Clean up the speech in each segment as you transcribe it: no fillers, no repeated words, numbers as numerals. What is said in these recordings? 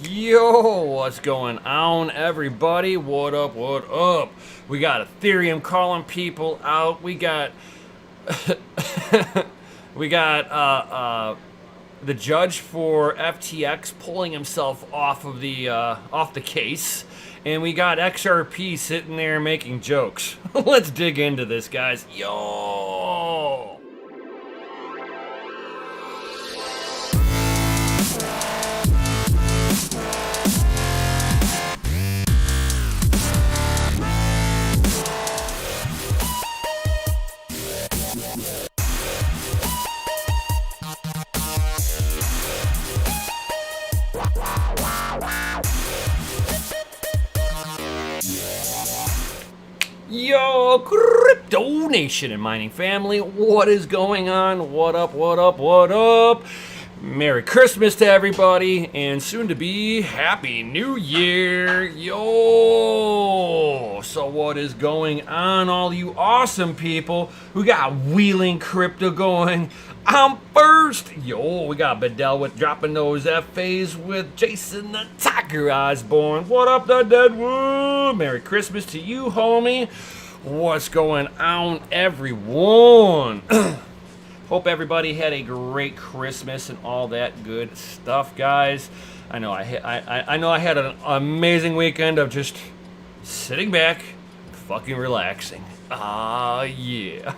Yo, what's going on, everybody? What up, what up? We got Ethereum calling people out. We got we got the judge for FTX pulling himself off of the case, and we got XRP sitting there making jokes. Let's dig into this, guys. Yo. Yo, Crypto Nation and mining family, what is going on? What up, what up, what up? Merry Christmas to everybody, and soon to be Happy New Year. Yo! So what is going on, all you awesome people who got Wheeling Crypto going? I'm first. Yo, we got Bedell with dropping those FAs with Jason the Tiger Osborne. What up, the Deadwood? Merry Christmas to you, homie. What's going on, everyone? Hope everybody had a great Christmas and all that good stuff, guys. I know I had an amazing weekend of just sitting back, fucking relaxing. Ah, yeah.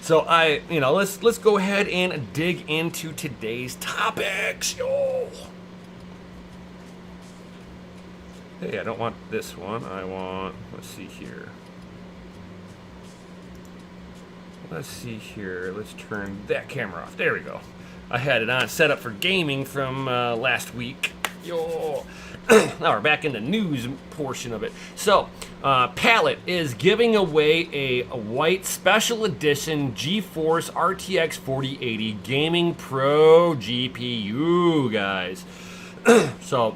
So let's go ahead and dig into today's topics. Yo. Hey, I don't want this one. I want, let's see here. Let's turn that camera off. There we go. I had it on set up for gaming from last week. Yo. Now we're back in the news portion of it. So, Pallet is giving away a white special edition GeForce RTX 4080 Gaming Pro GPU, guys. So,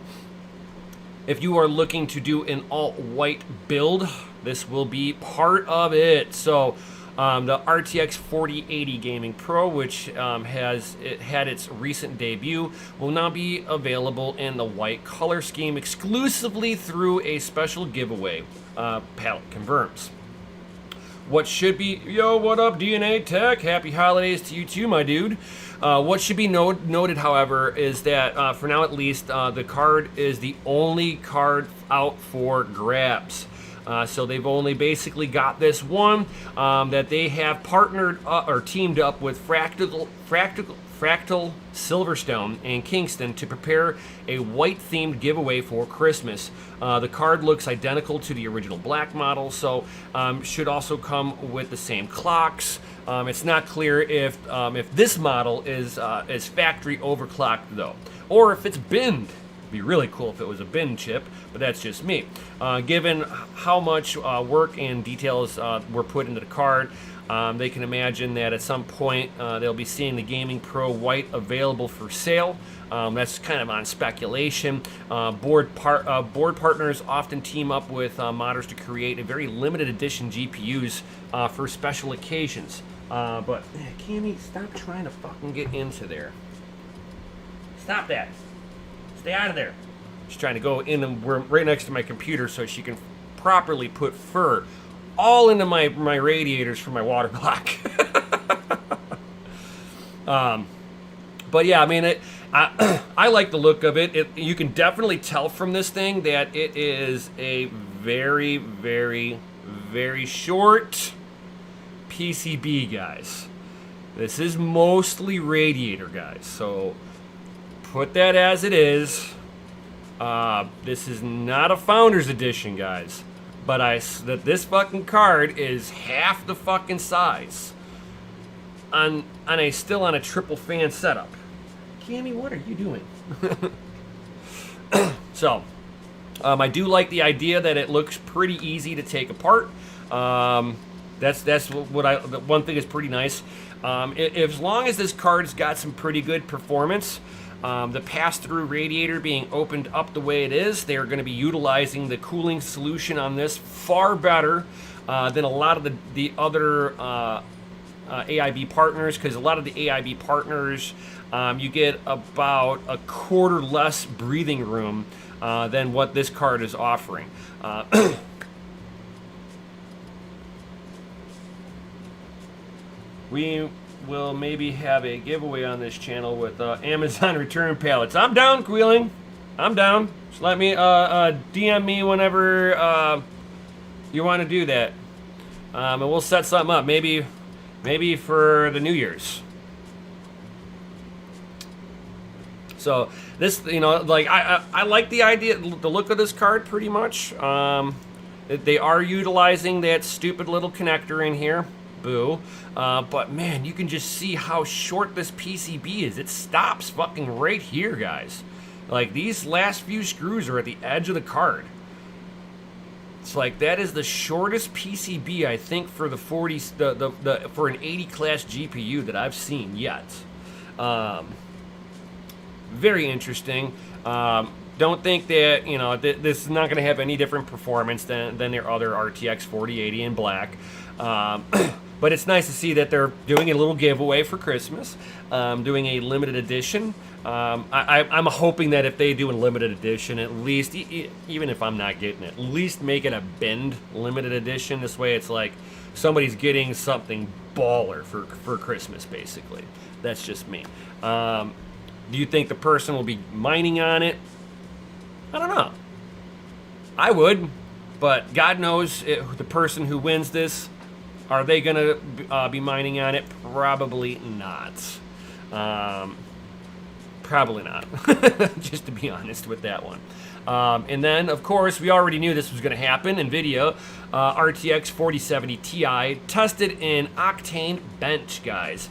if you are looking to do an alt-white build, this will be part of it. So, the RTX 4080 Gaming Pro, which had its recent debut, will now be available in the white color scheme exclusively through a special giveaway. Pallet confirms. What should be, yo, what up, DNA Tech? Happy holidays to you too, my dude. What should be noted, however, is that for now at least, the card is the only card out for grabs. So they've only basically got this one that they have partnered or teamed up with Fractal Silverstone and Kingston to prepare a white-themed giveaway for Christmas. The card looks identical to the original black model, so should also come with the same clocks. It's not clear if this model is factory overclocked though, or if it's binned. Be really cool if it was a bin chip, but that's just me. Given how much work and details were put into the card, they can imagine that at some point they'll be seeing the Gaming Pro White available for sale. That's kind of on speculation. Board partners often team up with modders to create a very limited edition GPUs for special occasions. But Cammy, stop trying to fucking get into there. Stop that. Stay out of there. She's trying to go in and we're right next to my computer so she can properly put fur all into my radiators for my water block. But yeah, I mean, I like the look of it. You can definitely tell from this thing that it is a very, very, very short PCB, guys. This is mostly radiator, guys. So put that as it is. This is not a Founders Edition, guys. But this fucking card is half the fucking size. Still on a triple fan setup. Cammy, what are you doing? So, I do like the idea that it looks pretty easy to take apart. That's what the one thing is pretty nice. As long as this card's got some pretty good performance, the pass-through radiator being opened up the way it is, they're going to be utilizing the cooling solution on this far better than a lot of the other AIB partners, because a lot of the AIB partners, you get about a quarter less breathing room than what this card is offering. We will maybe have a giveaway on this channel with Amazon return pallets. I'm down, Queeling. I'm down. Just let me DM me whenever you want to do that, and we'll set something up. Maybe for the New Year's. So this, like I like the idea, the look of this card pretty much. They are utilizing that stupid little connector in here. Boo. But man, you can just see how short this PCB is. It stops fucking right here, guys. Like, these last few screws are at the edge of the card. It's like, that is the shortest PCB, I think, for the 40, for an 80 class GPU that I've seen yet. Very interesting. Don't think that, this is not going to have any different performance than their other RTX 4080 in black. But it's nice to see that they're doing a little giveaway for Christmas, doing a limited edition. I'm hoping that if they do a limited edition, at least, even if I'm not getting it, at least make it a bend limited edition. This way it's like somebody's getting something baller for Christmas, basically. That's just me. Do you think the person will be mining on it? I don't know. I would, but God knows the person who wins this. Are they going to be mining on it? Probably not. Probably not, just to be honest with that one. And then, of course, we already knew this was going to happen. NVIDIA RTX 4070 Ti tested in Octane Bench, guys.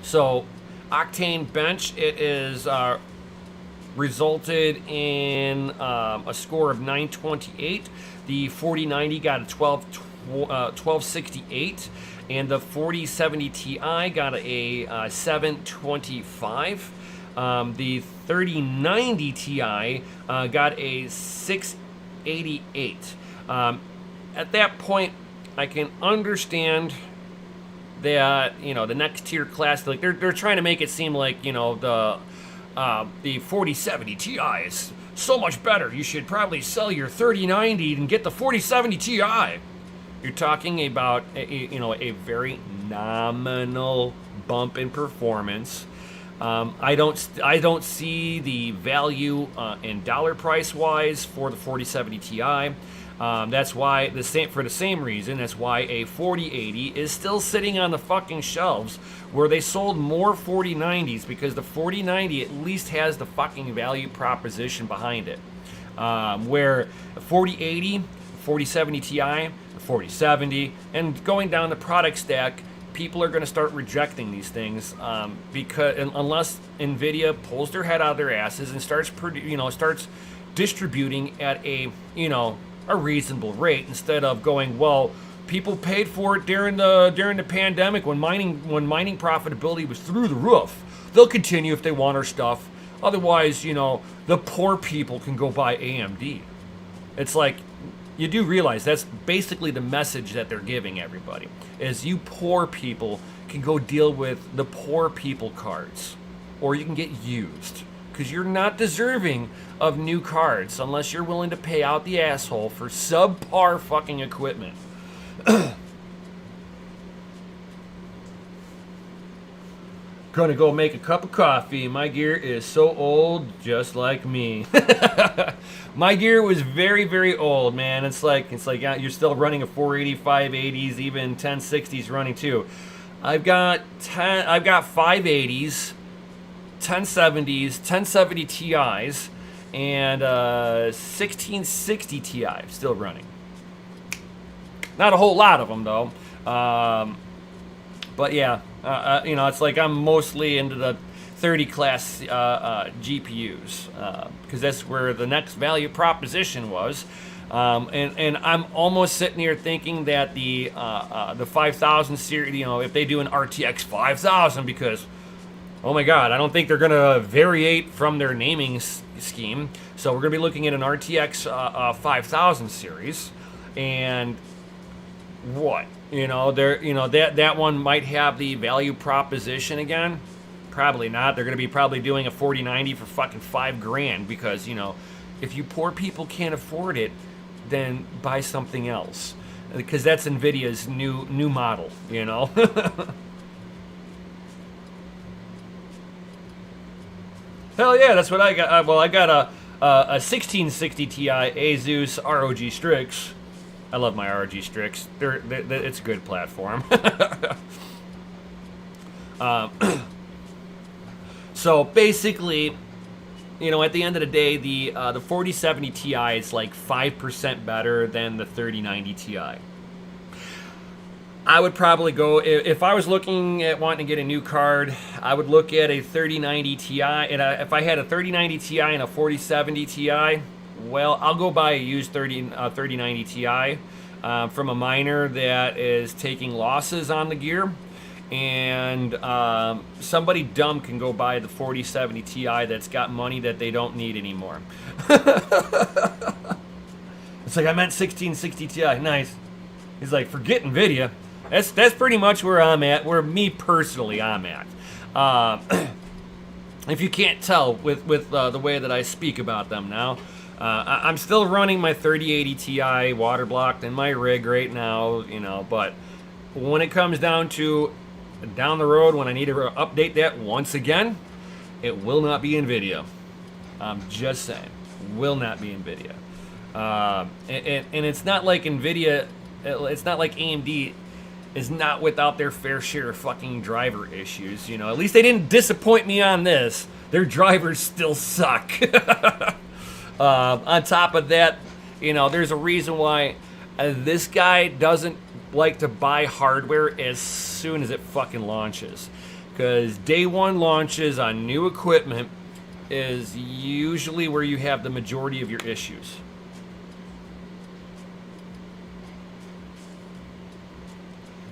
So, Octane Bench, it is resulted in a score of 928. The 4090 got a 1268, and the 4070 Ti got a 725. The 3090 Ti got a 688. At that point, I can understand that the next tier class, like they're trying to make it seem like the 4070 Ti is so much better. You should probably sell your 3090 and get the 4070 Ti. You're talking about a very nominal bump in performance. I don't see the value in dollar price wise for the 4070 Ti. That's why for the same reason. That's why a 4080 is still sitting on the fucking shelves where they sold more 4090s, because the 4090 at least has the fucking value proposition behind it. Where the 4080, 4070 Ti, 4070, and going down the product stack, people are going to start rejecting these things because unless NVIDIA pulls their head out of their asses and starts distributing at a reasonable rate, instead of going, well, people paid for it during the pandemic when mining profitability was through the roof. They'll continue if they want our stuff. Otherwise, the poor people can go buy AMD. It's like, you do realize that's basically the message that they're giving everybody, is you poor people can go deal with the poor people cards, or you can get used, because you're not deserving of new cards unless you're willing to pay out the asshole for subpar fucking equipment. Gonna go make a cup of coffee. My gear is so old, just like me. My gear was very, very old, man. It's like you're still running a 480, 580s, even 1060s running too. I've got 580s, 1070s, 1070 Ti's, and 1660 Ti still running. Not a whole lot of them though. But yeah, it's like I'm mostly into the 30 class GPUs because that's where the next value proposition was. And I'm almost sitting here thinking that the 5000 series, if they do an RTX 5000, because oh my God, I don't think they're gonna variate from their naming scheme. So we're gonna be looking at an RTX 5000 series, and what? You know, that one might have the value proposition again. Probably not. They're going to be probably doing a 4090 for fucking $5,000 because, you know, if you poor people can't afford it, then buy something else. Because that's Nvidia's new model, you know. Hell yeah, that's what I got. Well, I got a 1660 Ti Asus ROG Strix. I love my ROG Strix. It's a good platform. So basically, you know, at the end of the day, the 4070 Ti is like 5% better than the 3090 Ti. I would probably go, if I was looking at wanting to get a new card, I would look at a 3090 Ti. And if I had a 3090 Ti and a 4070 Ti, well, I'll go buy a used 3090 Ti from a miner that is taking losses on the gear. And somebody dumb can go buy the 4070 Ti that's got money that they don't need anymore. It's like, I meant 1660 Ti. Nice. He's like, forget NVIDIA. That's pretty much where I'm at, where me personally I'm at. If you can't tell with the way that I speak about them now, I'm still running my 3080 Ti water blocked in my rig right now, you know, but when it comes down to down the road when I need to update that once again, it will not be NVIDIA. I'm just saying, will not be NVIDIA. And it's not like NVIDIA, it's not like AMD is not without their fair share of fucking driver issues. You know, at least they didn't disappoint me on this. Their drivers still suck. On top of that, you know, there's a reason why this guy doesn't like to buy hardware as soon as it fucking launches. Because day one launches on new equipment is usually where you have the majority of your issues.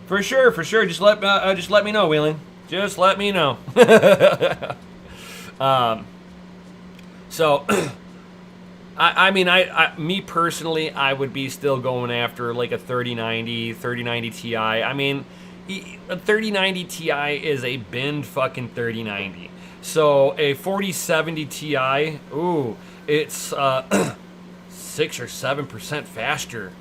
For sure. Just let me know, Wheeling. Just let me know. So, me personally, I would be still going after like a 3090 Ti. I mean, a 3090 Ti is a binned fucking 3090. So a 4070 Ti, ooh, it's 6 or 7% faster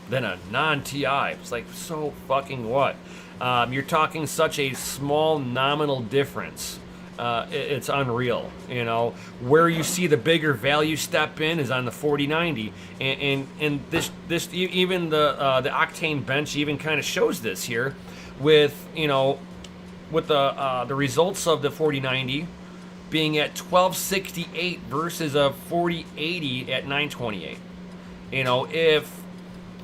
than a non-Ti. It's like, so fucking what? You're talking such a small nominal difference. It's unreal, you know. Where you see the bigger value step in is on the 4090, and this even the Octane bench even kind of shows this here, with, you know, with the results of the 4090 being at 1268 versus a 4080 at 928. You know, if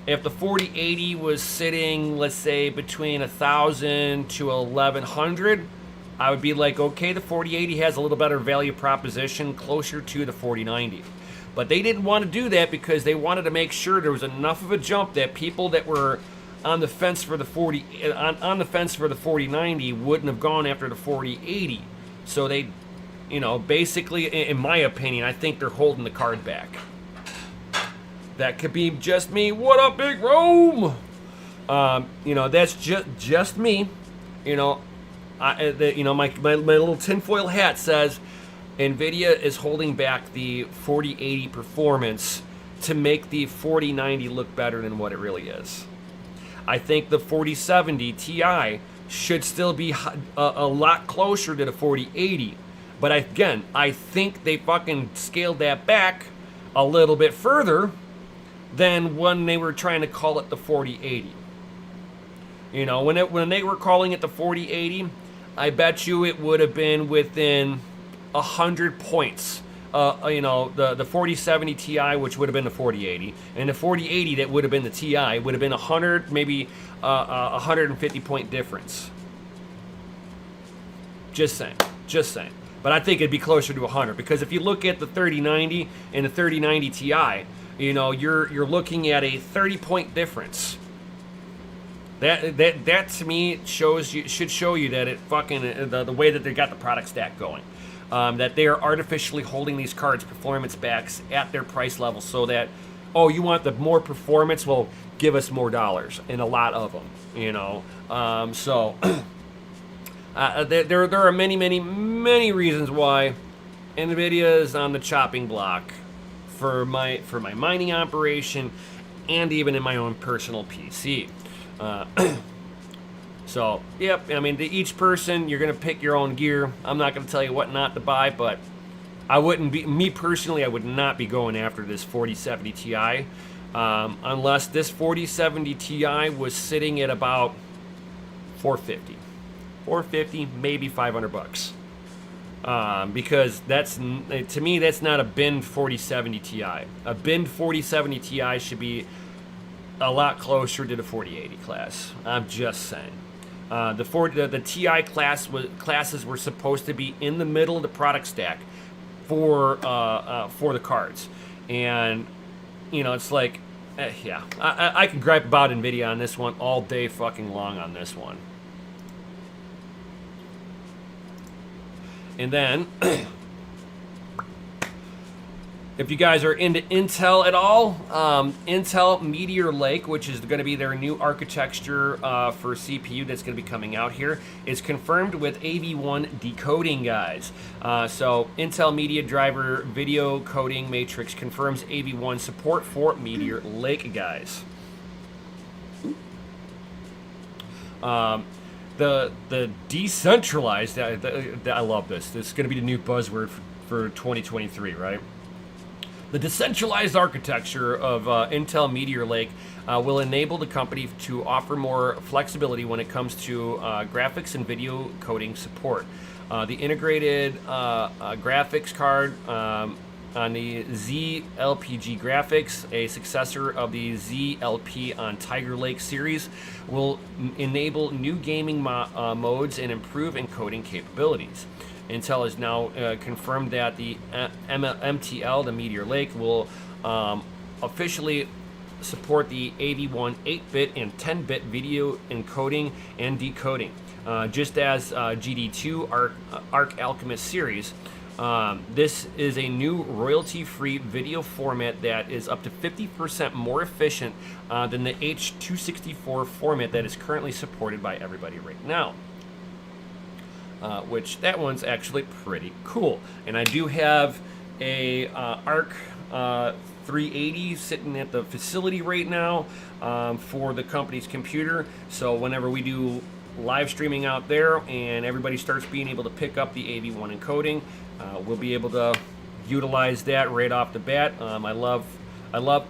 the 4080 was sitting, let's say, between 1,000 to 1,100, I would be like, okay, the 4080 has a little better value proposition, closer to the 4090. But they didn't want to do that because they wanted to make sure there was enough of a jump that people that were on the fence for the 4090 wouldn't have gone after the 4080. So they, you know, basically, in my opinion, I think they're holding the card back. That could be just me. What up, Big Rome? You know, that's just me. You know, my little tinfoil hat says NVIDIA is holding back the 4080 performance to make the 4090 look better than what it really is. I think the 4070 Ti should still be a lot closer to the 4080. But I think they fucking scaled that back a little bit further than when they were trying to call it the 4080. You know, when they were calling it the 4080, I bet you it would have been within 100 points. You know, the 4070 Ti, which would have been the 4080, and the 4080 that would have been the Ti would have been 100, maybe 150 point difference. Just saying. But I think it'd be closer to 100, because if you look at the 3090 and the 3090 Ti, you know, you're looking at a 30 point difference. That to me should show you that it fucking the way that they got the product stack going. That they are artificially holding these cards' performance backs at their price level so that oh, you want the more performance? Well, give us more dollars, and a lot of them, you know. There are many reasons why NVIDIA is on the chopping block for my mining operation, and even in my own personal PC. So, yep, I mean, to each person, you're going to pick your own gear. I'm not going to tell you what not to buy, but I wouldn't be, me personally, I would not be going after this 4070 Ti unless this 4070 Ti was sitting at about 450. 450, maybe 500 bucks. Because that's, to me, that's not a bin 4070 Ti. A bin 4070 Ti should be a lot closer to the 4080 class. I'm just saying. The Ti classes were supposed to be in the middle of the product stack for the cards, and you know, it's like, yeah, I can gripe about NVIDIA on this one all day fucking long on this one. And then, if you guys are into Intel at all, Intel Meteor Lake, which is going to be their new architecture for CPU that's going to be coming out here, is confirmed with AV1 decoding, guys. So Intel Media Driver Video Coding Matrix confirms AV1 support for Meteor Lake, guys. The decentralized, I love this. This is going to be the new buzzword for 2023, right? The decentralized architecture of Intel Meteor Lake will enable the company to offer more flexibility when it comes to graphics and video coding support. The integrated graphics card on the ZLPG graphics, a successor of the ZLP on Tiger Lake series, will enable new gaming modes and improve encoding capabilities. Intel has now confirmed that the MTL, the Meteor Lake, will officially support the AV1 8-bit and 10-bit video encoding and decoding, just as GD2 Arc Alchemist series. This is a new royalty-free video format that is up to 50% more efficient than the H.264 format that is currently supported by everybody right now. Which that one's actually pretty cool. And I do have a Arc 380 sitting at the facility right now for the company's computer. So whenever we do live streaming out there and everybody starts being able to pick up the AV1 encoding, we'll be able to utilize that right off the bat. I love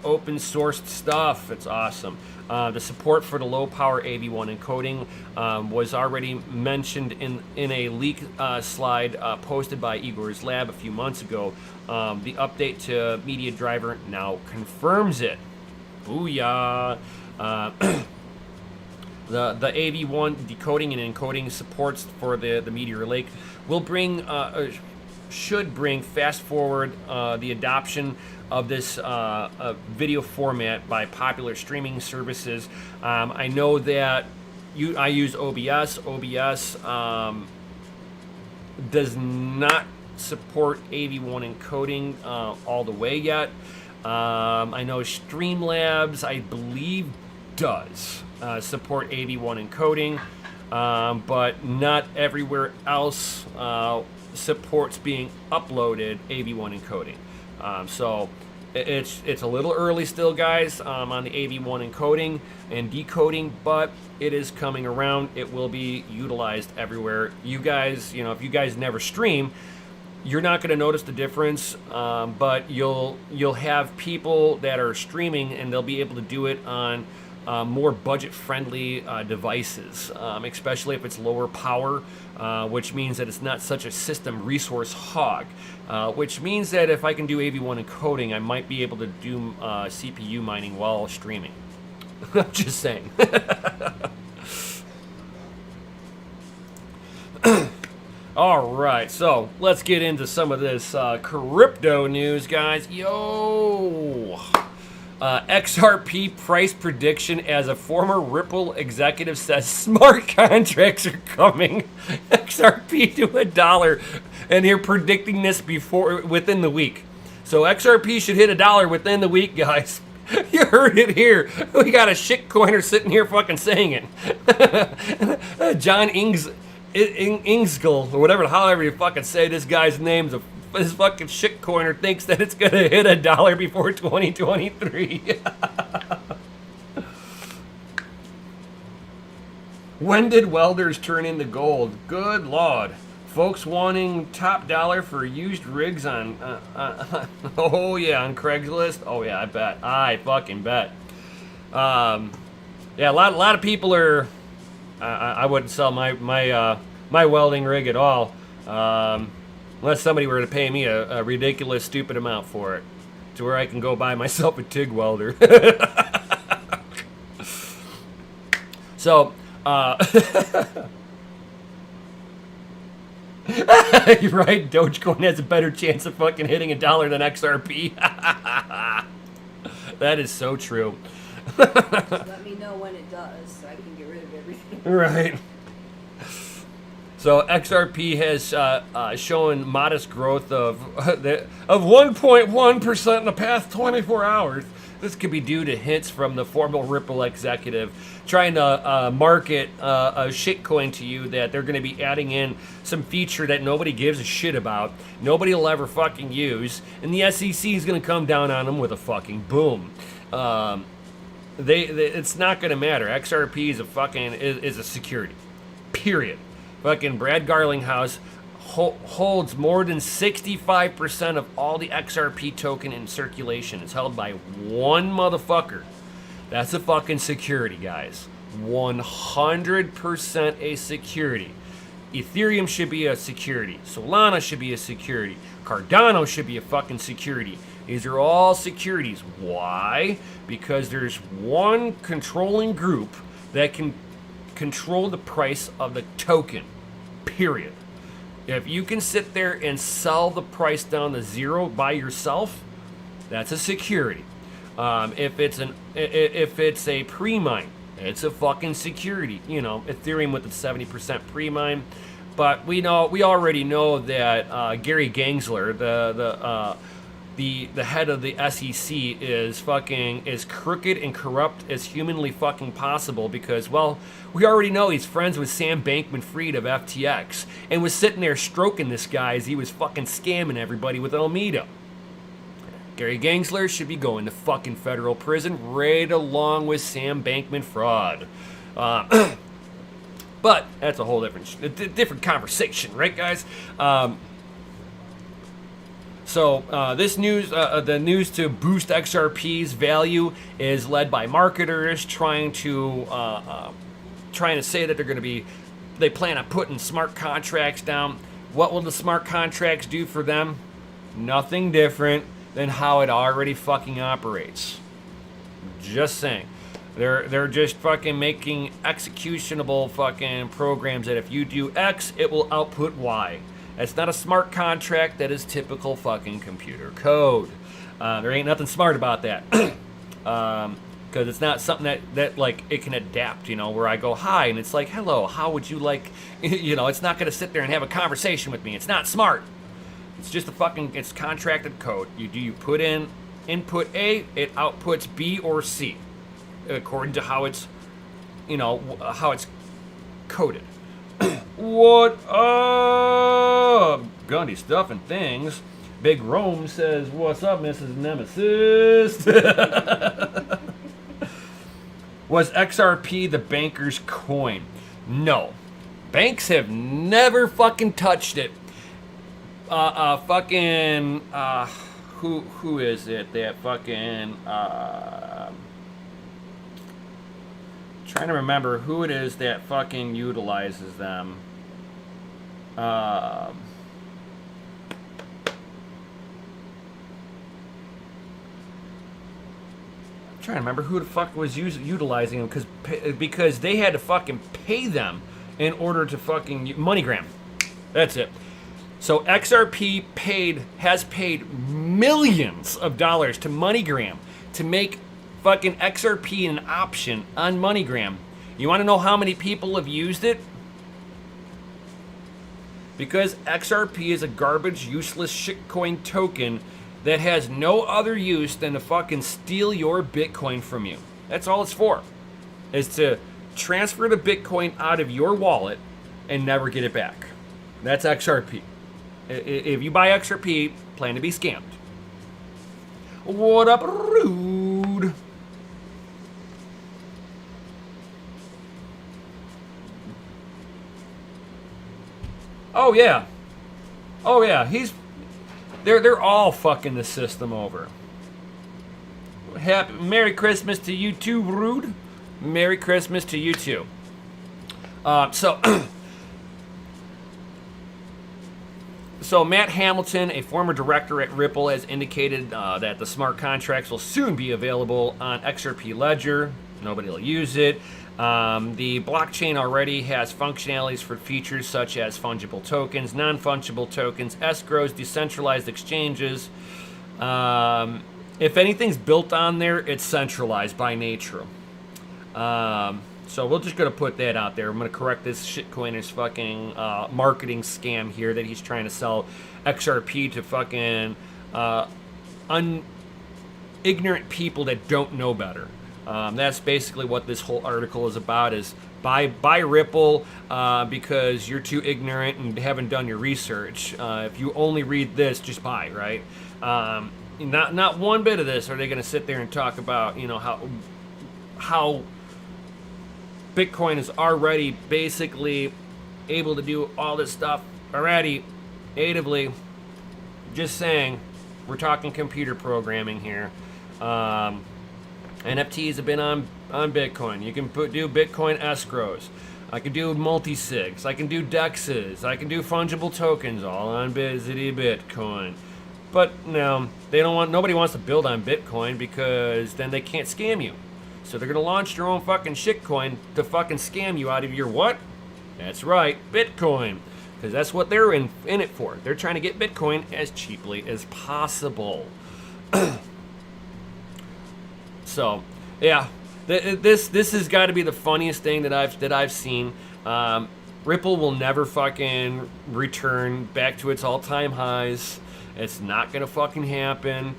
open sourced stuff. It's awesome. The support for the low power AV1 encoding was already mentioned in a leak slide posted by Igor's Lab a few months ago. The update to Media Driver now confirms it. Booyah! The AV1 decoding and encoding supports for the Meteor Lake will should bring fast forward the adoption of this video format by popular streaming services. I know that I use OBS. OBS does not support AV1 encoding all the way yet. I know Streamlabs, I believe, does support AV1 encoding, but not everywhere else supports being uploaded AV1 encoding. So it's a little early still, guys, on the AV1 encoding and decoding, but it is coming around. It will be utilized everywhere. You guys, you know, if you guys never stream, you're not going to notice the difference, but you'll have people that are streaming and they'll be able to do it on more budget-friendly devices, especially if it's lower power, which means that it's not such a system resource hog, which means that if I can do AV1 encoding, I might be able to do CPU mining while streaming. I'm just saying. All right, so let's get into some of this crypto news, guys. Yo! XRP price prediction as a former Ripple executive says smart contracts are coming. XRP to $1, and they're predicting this within the week. So XRP should hit $1 within the week, guys. You heard it here. We got a shitcoiner sitting here fucking saying it. John Ingskull, or whatever, however you fucking say this guy's name, this fucking shitcoiner thinks that it's gonna hit $1 before 2023. When did welders turn into gold? Good Lord. Folks wanting top dollar for used rigs on, oh yeah, on Craigslist. Oh yeah, I fucking bet. Yeah, a lot of people are. I wouldn't sell my welding rig at all, unless somebody were to pay me a ridiculous, stupid amount for it, to where I can go buy myself a TIG welder. So. You're right, Dogecoin has a better chance of fucking hitting $1 than XRP. That is so true. Let me know when it does so I can get rid of everything. Right. So XRP has shown modest growth of 1.1% in the past 24 hours. This could be due to hints from the former Ripple executive trying to market a shitcoin to you that they're going to be adding in some feature that nobody gives a shit about, nobody will ever fucking use, and the SEC is going to come down on them with a fucking boom. It's not going to matter. XRP is a fucking is a security. Period. Fucking Brad Garlinghouse holds more than 65% of all the XRP token in circulation. It's held by one motherfucker. That's a fucking security, guys. 100% a security. Ethereum should be a security. Solana should be a security. Cardano should be a fucking security. These are all securities. Why? Because there's one controlling group that can control the price of the token. Period. If you can sit there and sell the price down to zero by yourself, that's a security. If it's a pre-mine, it's a fucking security. You know, Ethereum with its 70% pre-mine. But we already know that Gary Gensler, the head of the SEC, is crooked and corrupt as humanly fucking possible, because, well, we already know he's friends with Sam Bankman-Fried of FTX and was sitting there stroking this guy as he was fucking scamming everybody with Alameda. Gary Gensler should be going to fucking federal prison right along with Sam Bankman-Fried. But that's a whole different conversation, right, guys? So this news, the news to boost XRP's value, is led by marketers trying to say that they plan on putting smart contracts down. What will the smart contracts do for them? Nothing different than how it already fucking operates. Just saying. They're just fucking making executionable fucking programs that if you do X, it will output Y. That's not a smart contract. That is typical fucking computer code. There ain't nothing smart about that. Because it's not something that like it can adapt, you know, where I go, hi, and it's like, hello, how would you like, you know, it's not going to sit there and have a conversation with me. It's not smart. It's just it's contracted code. You put in input A, it outputs B or C, according to how it's, you know, how it's coded. What up? Gundy stuff and things. Big Rome says, what's up, Mrs. Nemesis? Was XRP the banker's coin? No. Banks have never fucking touched it. Who is it that fucking, trying to remember who it is that fucking utilizes them. I'm trying to remember who the fuck was utilizing them, because they had to fucking pay them in order to fucking MoneyGram. That's it. So XRP has paid millions of dollars to MoneyGram to make fucking XRP an option on MoneyGram. You want to know how many people have used it? Because XRP is a garbage, useless shitcoin token that has no other use than to fucking steal your Bitcoin from you. That's all it's for, is to transfer the Bitcoin out of your wallet and never get it back. That's XRP. If you buy XRP, plan to be scammed. What up, rude? Oh yeah. Oh yeah, they're all fucking the system over. Merry Christmas to you too, rude. Merry Christmas to you too. So Matt Hamilton, a former director at Ripple, has indicated that the smart contracts will soon be available on XRP Ledger. Nobody will use it. The blockchain already has functionalities for features such as fungible tokens, non-fungible tokens, escrows, decentralized exchanges. If anything's built on there, it's centralized by nature. So we're just going to put that out there. I'm going to correct this shitcoiner's fucking marketing scam here that he's trying to sell XRP to fucking ignorant people that don't know better. That's basically what this whole article is about, is buy Ripple because you're too ignorant and haven't done your research. If you only read this, just buy, right? Not one bit of this are they going to sit there and talk about, you know, how Bitcoin is already basically able to do all this stuff already natively. Just saying, we're talking computer programming here. NFTs have been on Bitcoin. You can do Bitcoin escrows. I can do multi-sigs. I can do DEXs. I can do fungible tokens, all on Bitcoin. But no, nobody wants to build on Bitcoin because then they can't scam you. So they're going to launch their own fucking shitcoin to fucking scam you out of your what? That's right, Bitcoin. Because that's what they're in it for. They're trying to get Bitcoin as cheaply as possible. So, yeah, this has got to be the funniest thing that I've seen. Ripple will never fucking return back to its all-time highs. It's not gonna fucking happen.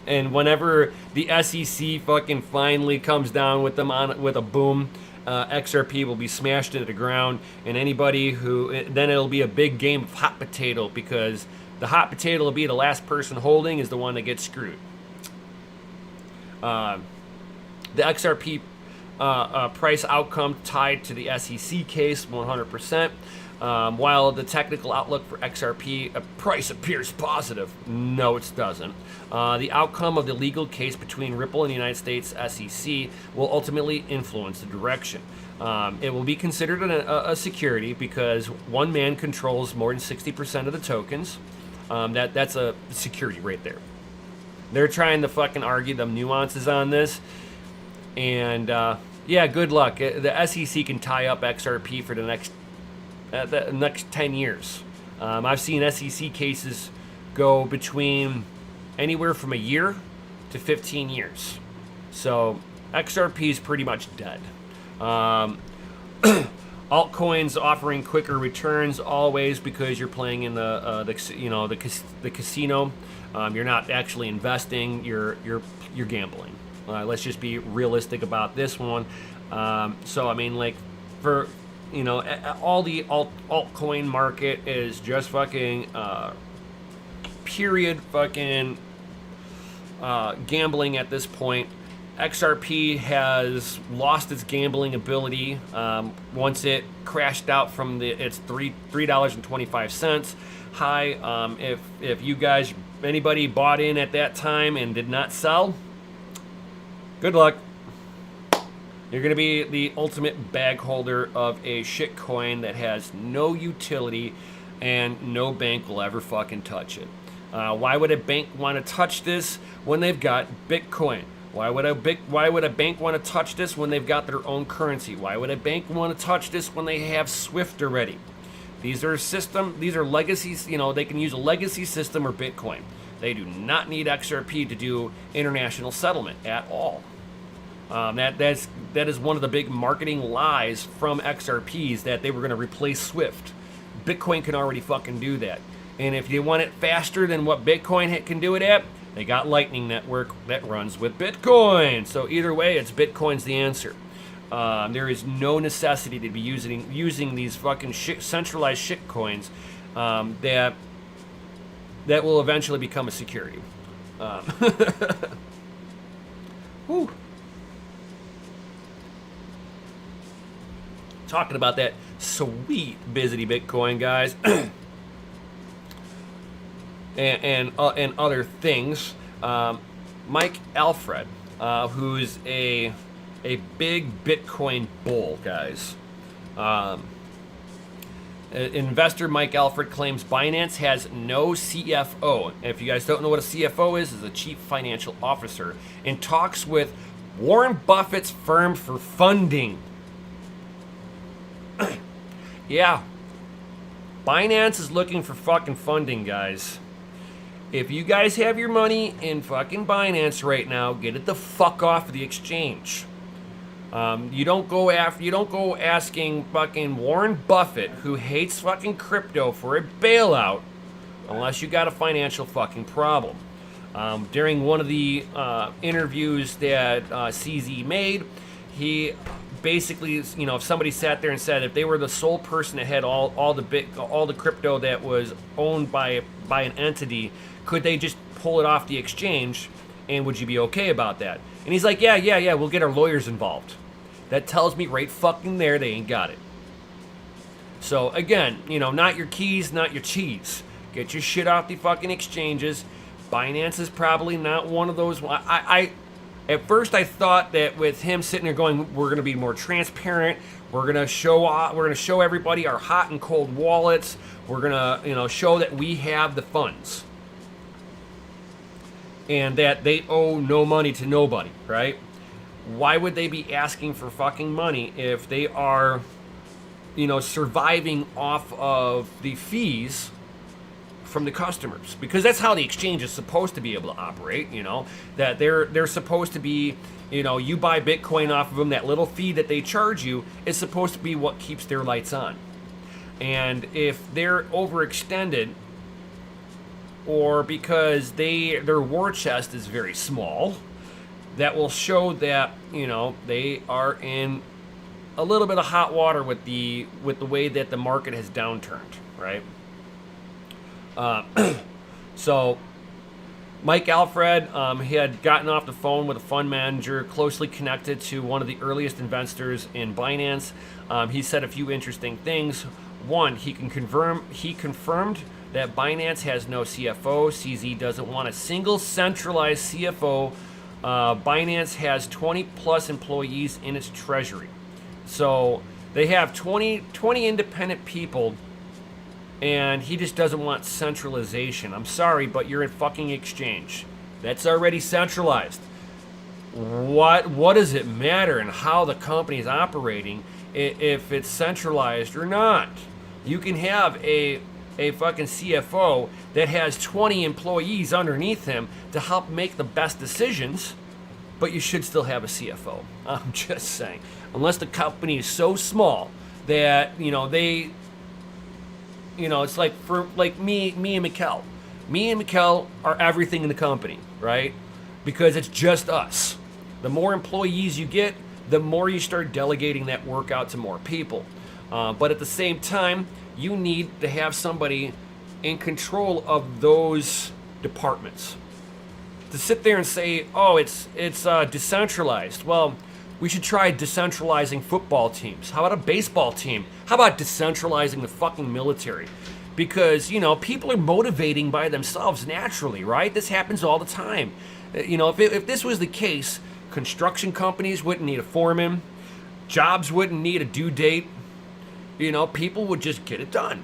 And whenever the SEC fucking finally comes down with them with a boom, XRP will be smashed into the ground, and anybody then it'll be a big game of hot potato, because the hot potato will be the last person holding is the one that gets screwed. The XRP price outcome tied to the SEC case 100%. While the technical outlook for XRP price appears positive, no, it doesn't. The outcome of the legal case between Ripple and the United States SEC will ultimately influence the direction. It will be considered a security because one man controls more than 60% of the tokens. That's a security right there. They're trying to fucking argue the nuances on this. And, yeah, good luck. The SEC can tie up XRP for the next 10 years. I've seen SEC cases go between anywhere from a year to 15 years. So XRP is pretty much dead. Altcoins offering quicker returns always because you're playing in the casino. You're not actually investing. You're gambling. Let's just be realistic about this one. So I mean, like, for all the altcoin market is just fucking period fucking gambling at this point. XRP has lost its gambling ability once it crashed out from its $3.25 high. If you guys, anybody bought in at that time and did not sell, good luck. You're going to be the ultimate bag holder of a shitcoin that has no utility and no bank will ever fucking touch it. Why would a bank want to touch this when they've got Bitcoin? Why would a bank want to touch this when they've got their own currency? Why would a bank want to touch this when they have SWIFT already? These are legacies, they can use a legacy system or Bitcoin. They do not need XRP to do international settlement at all. That is one of the big marketing lies from XRPs, that they were going to replace SWIFT. Bitcoin can already fucking do that. And if you want it faster than what Bitcoin can do it at, they got Lightning Network that runs with Bitcoin. So either way, it's Bitcoin's the answer. There is no necessity to be using these fucking centralized shit coins that will eventually become a security. Whew. Talking about that sweet Bizity Bitcoin, guys, and other things. Mike Alfred, who's a big Bitcoin bull, guys. Investor Mike Alfred claims Binance has no CFO. And if you guys don't know what a CFO is a chief financial officer, in talks with Warren Buffett's firm for funding. Yeah. Binance is looking for fucking funding, guys. If you guys have your money in fucking Binance right now, get it the fuck off of the exchange. You don't go asking fucking Warren Buffett, who hates fucking crypto, for a bailout unless you got a financial fucking problem. During one of the interviews that CZ made, he basically, if somebody sat there and said if they were the sole person that had all the crypto that was owned by an entity, could they just pull it off the exchange, and would you be okay about that? And he's like, yeah, we'll get our lawyers involved. That tells me right fucking there they ain't got it. So again, not your keys, not your cheese. Get your shit off the fucking exchanges. Binance is probably not one of those. At first I thought that with him sitting there going, we're going to be more transparent. We're going to show everybody our hot and cold wallets. We're going to, show that we have the funds. And that they owe no money to nobody, right? Why would they be asking for fucking money if they are, surviving off of the fees from the customers? Because that's how the exchange is supposed to be able to operate, that they're supposed to be, you buy Bitcoin off of them, that little fee that they charge you is supposed to be what keeps their lights on. And if they're overextended, or because their war chest is very small, that will show that, they are in a little bit of hot water with the way that the market has downturned, right? So Mike Alfred, he had gotten off the phone with a fund manager closely connected to one of the earliest investors in Binance. He said a few interesting things. One, he confirmed that Binance has no CFO. CZ doesn't want a single centralized CFO. Binance has 20 plus employees in its treasury. So they have 20 independent people, and he just doesn't want centralization. I'm sorry, but you're in fucking exchange. That's already centralized. What does it matter in how the company is operating if it's centralized or not? You can have a fucking CFO that has 20 employees underneath him to help make the best decisions, but you should still have a CFO. I'm just saying. Unless the company is so small that, it's like me and Mikkel. Me and Mikkel are everything in the company, right? Because it's just us. The more employees you get, the more you start delegating that work out to more people. But at the same time, you need to have somebody in control of those departments. To sit there and say, oh, it's decentralized. Well, we should try decentralizing football teams. How about a baseball team? How about decentralizing the fucking military? Because, people are motivating by themselves naturally, right? This happens all the time. If this was the case, construction companies wouldn't need a foreman. Jobs wouldn't need a due date. People would just get it done.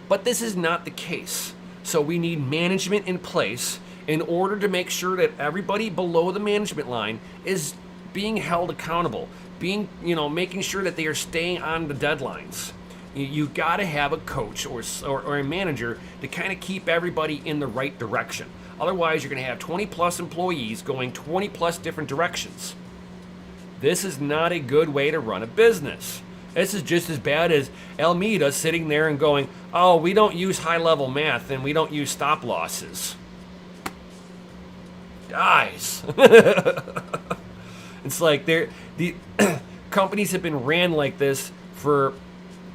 But this is not the case. So we need management in place in order to make sure that everybody below the management line is being held accountable, making sure that they are staying on the deadlines. You got to have a coach or a manager to kind of keep everybody in the right direction. Otherwise, you're going to have 20 plus employees going 20 plus different directions. This is not a good way to run a business. This is just as bad as Alameda sitting there and going, oh, we don't use high-level math and we don't use stop losses. Guys. It's like the companies have been ran like this for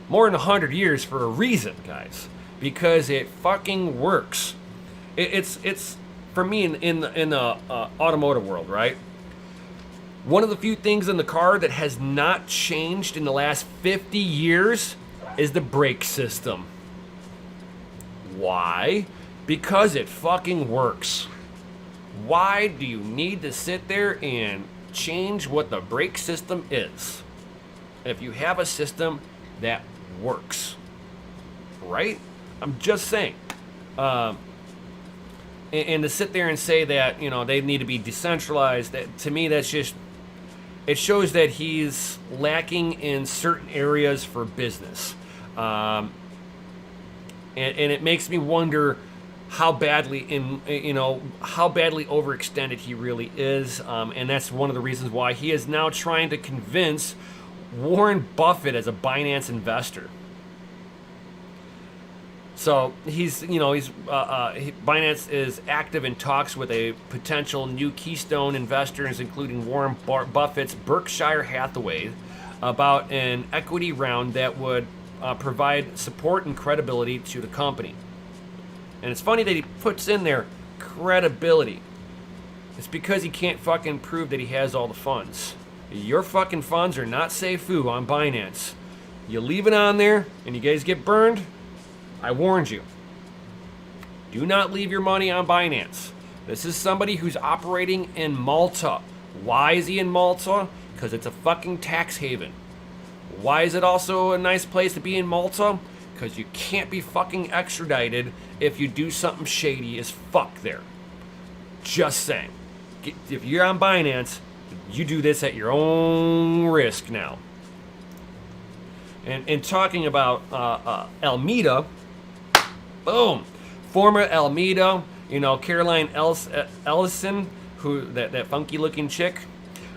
more than 100 years for a reason, guys. Because it fucking works. It's for me in the automotive world, right? One of the few things in the car that has not changed in the last 50 years is the brake system. Why? Because it fucking works. Why do you need to sit there and change what the brake system is if you have a system that works? Right? I'm just saying. And to sit there and say that, you know, they need to be decentralized, that, to me, that's just, it shows that he's lacking in certain areas for business. And it makes me wonder how badly how badly overextended he really is. And that's one of the reasons why he is now trying to convince Warren Buffett as a Binance investor. So Binance is active in talks with a potential new keystone investors, including Warren Buffett's Berkshire Hathaway, about an equity round that would provide support and credibility to the company. And it's funny that he puts in there credibility. It's because he can't fucking prove that he has all the funds. Your fucking funds are not safe food on Binance. You leave it on there and you guys get burned, I warned you. Do not leave your money on Binance. This is somebody who's operating in Malta. Why is he in Malta? Because it's a fucking tax haven. Why is it also a nice place to be in Malta? Because you can't be fucking extradited if you do something shady as fuck there. Just saying. If you're on Binance, you do this at your own risk now. And talking about Alameda, boom, former Alameda, Caroline Ellison, who that funky looking chick,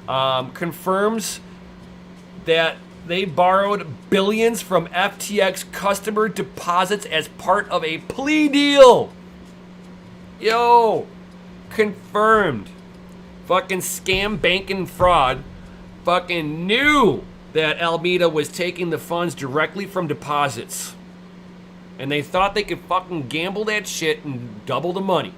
confirms that they borrowed billions from FTX customer deposits as part of a plea deal. Yo, confirmed. Fucking scam, bank, and fraud fucking knew that Alameda was taking the funds directly from deposits. And they thought they could fucking gamble that shit and double the money.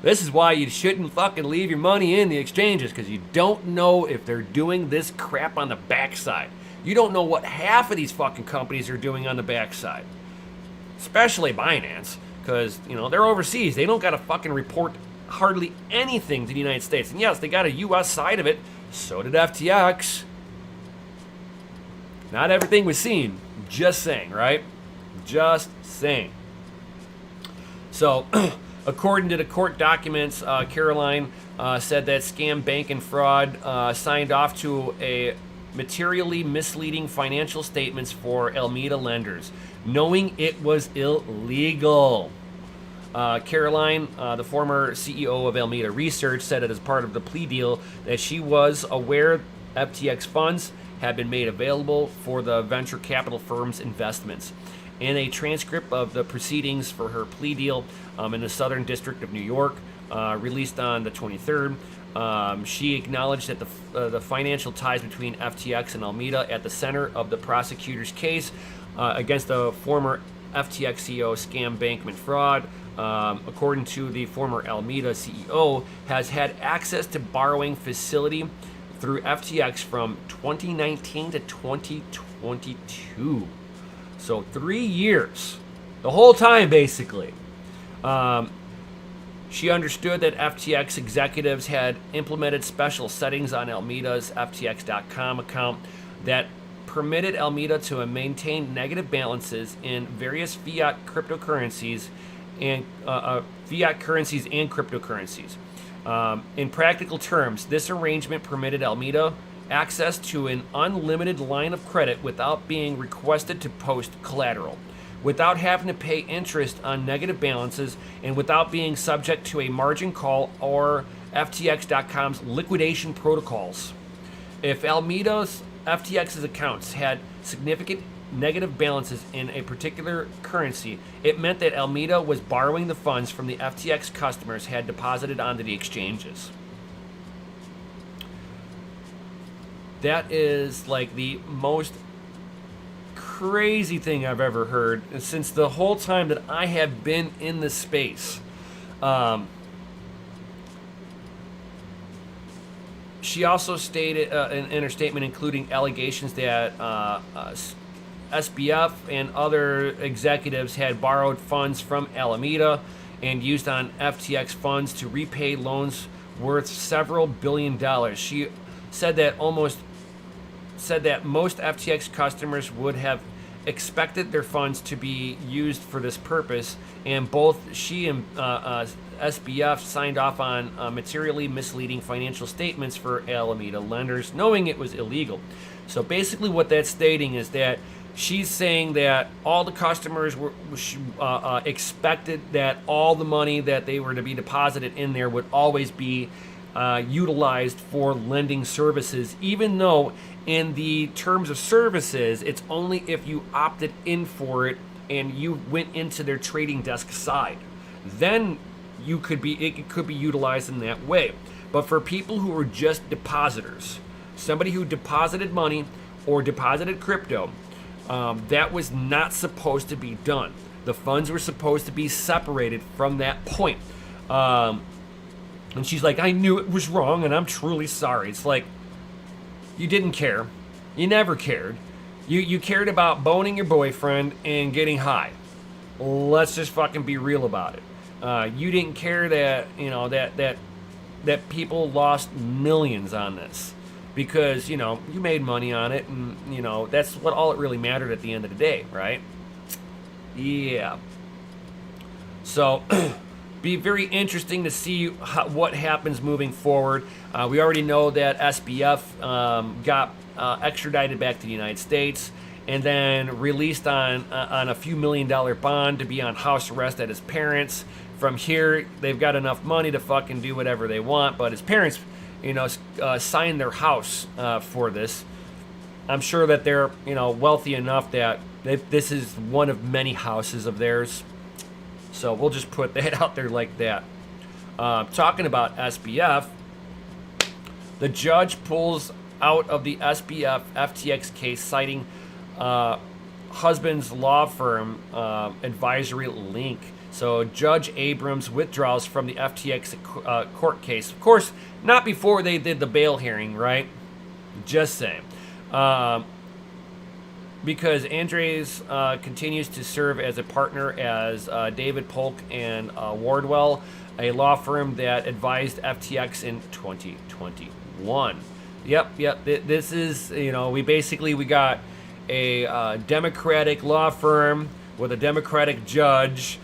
This is why you shouldn't fucking leave your money in the exchanges, because you don't know if they're doing this crap on the backside. You don't know what half of these fucking companies are doing on the backside. Especially Binance, because, they're overseas. They don't got to fucking report hardly anything to the United States. And yes, they got a U.S. side of it. So did FTX. Not everything was seen. Just saying, right? Just saying. So, according to the court documents, Caroline said that scam, bank, and fraud signed off to a materially misleading financial statements for Alameda lenders, knowing it was illegal. Caroline, the former CEO of Alameda Research, said that as part of the plea deal that she was aware FTX funds had been made available for the venture capital firm's investments. In a transcript of the proceedings for her plea deal in the Southern District of New York, released on the 23rd, she acknowledged that the financial ties between FTX and Alameda at the center of the prosecutor's case against the former FTX CEO scam, bankman fraud, according to the former Alameda CEO, has had access to borrowing facility through FTX from 2019 to 2022. So 3 years. The whole time, basically. She understood that FTX executives had implemented special settings on Alameda's FTX.com account that permitted Alameda to maintain negative balances in various fiat cryptocurrencies and cryptocurrencies. In practical terms, this arrangement permitted Alameda access to an unlimited line of credit without being requested to post collateral, without having to pay interest on negative balances, and without being subject to a margin call or FTX.com's liquidation protocols. If Alameda's FTX's accounts had significant negative balances in a particular currency, it meant that Alameda was borrowing the funds from the FTX customers had deposited onto the exchanges. That is like the most crazy thing I've ever heard since the whole time that I have been in this space. She also stated in her statement, including allegations that SBF and other executives had borrowed funds from Alameda and used on FTX funds to repay loans worth several $billion. She said that most FTX customers would have expected their funds to be used for this purpose, and both she and SBF signed off on materially misleading financial statements for Alameda lenders, knowing it was illegal. So basically what that's stating is that she's saying that all the customers were expected that all the money that they were to be deposited in there would always be utilized for lending services, even though in the terms of services, it's only if you opted in for it and you went into their trading desk side. Then it could be utilized in that way. But for people who were just depositors, somebody who deposited money or deposited crypto, that was not supposed to be done. The funds were supposed to be separated from that point. And she's like, I knew it was wrong and I'm truly sorry. It's like, you didn't care. You never cared. You cared about boning your boyfriend and getting high. Let's just fucking be real about it. You didn't care that, you know, that people lost millions on this because, you know, you made money on it, and, you know, that's what all it really mattered at the end of the day, right? Yeah. So be very interesting to see what happens moving forward. We already know that SBF got extradited back to the United States and then released on a few $1 million bond to be on house arrest at his parents'. From here, they've got enough money to fucking do whatever they want, but his parents, you know, signed their house for this. I'm sure that they're, you know, wealthy enough that this is one of many houses of theirs. So we'll just put that out there like that. Talking about SBF, the judge pulls out of the SBF FTX case, citing husband's law firm advisory link. So Judge Abrams withdraws from the FTX court case. Of course, not before they did the bail hearing, right? Just saying. Because Andres continues to serve as a partner as David Polk and Wardwell, a law firm that advised FTX in 2021. Yep. This is, you know, we got a Democratic law firm with a Democratic judge.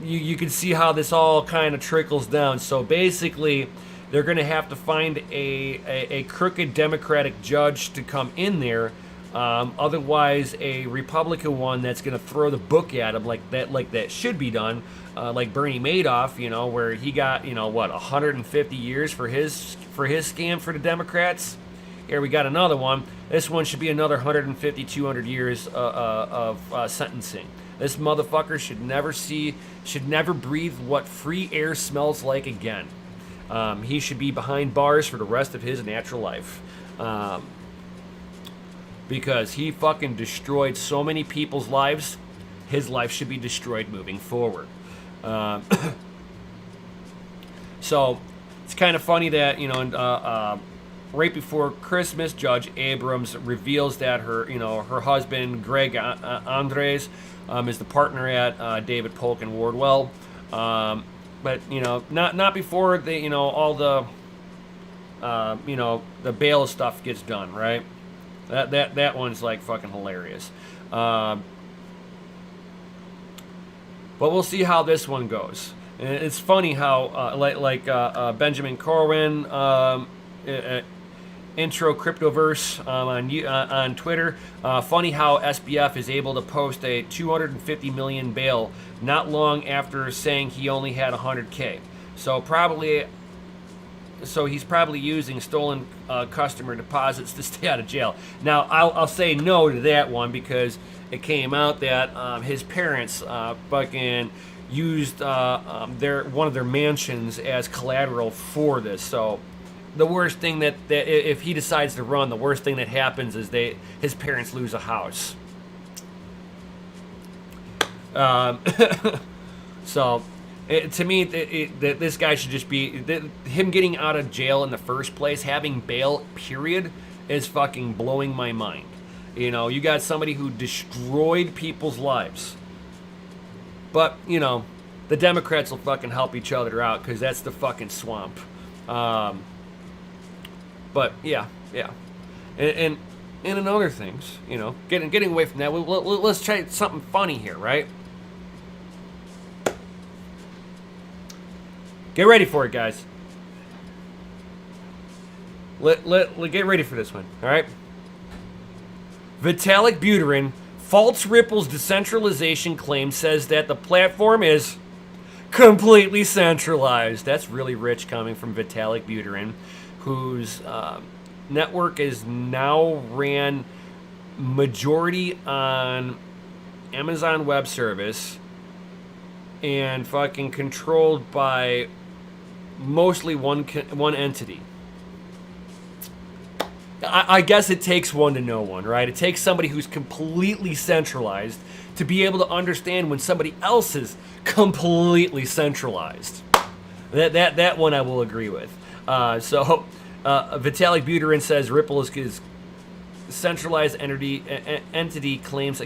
You can see how this all kind of trickles down. So basically, they're going to have to find a crooked Democratic judge to come in there. Otherwise, a Republican one that's going to throw the book at him like that should be done, like Bernie Madoff, you know, where he got, you know, 150 years for his scam for the Democrats. Here we got another one. This one should be another 150, 200 years of sentencing. This motherfucker should never breathe what free air smells like again. He should be behind bars for the rest of his natural life. Because he fucking destroyed so many people's lives, his life should be destroyed moving forward. So it's kind of funny that, you know, right before Christmas, Judge Abrams reveals that her husband Greg Andres is the partner at David Polk and Wardwell. But you know, not before the, you know, all the the bail stuff gets done, right? That one's like fucking hilarious. But we'll see how this one goes. And it's funny how Benjamin Corwin, intro cryptoverse on Twitter. Funny how SBF is able to post a 250 million bail not long after saying he only had 100K. So probably, so he's probably using stolen customer deposits to stay out of jail. Now, I'll say no to that one because it came out that his parents fucking used one of their mansions as collateral for this. So the worst thing that if he decides to run, the worst thing that happens is his parents lose a house. So to me, this guy should just be him getting out of jail in the first place, having bail, period, is fucking blowing my mind. You know, you got somebody who destroyed people's lives. But, you know, the Democrats will fucking help each other out because that's the fucking swamp. But, yeah. And in other things, you know, getting away from that, let's try something funny here, right? Get ready for it, guys. Let get ready for this one, all right? Vitalik Buterin faults Ripple's decentralization claim, says that the platform is completely centralized. That's really rich coming from Vitalik Buterin, whose network is now ran majority on Amazon Web Service and fucking controlled by mostly one entity. I guess it takes one to know one, right? It takes somebody who's completely centralized to be able to understand when somebody else is completely centralized. That one I will agree with. So Vitalik Buterin says Ripple is centralized entity claims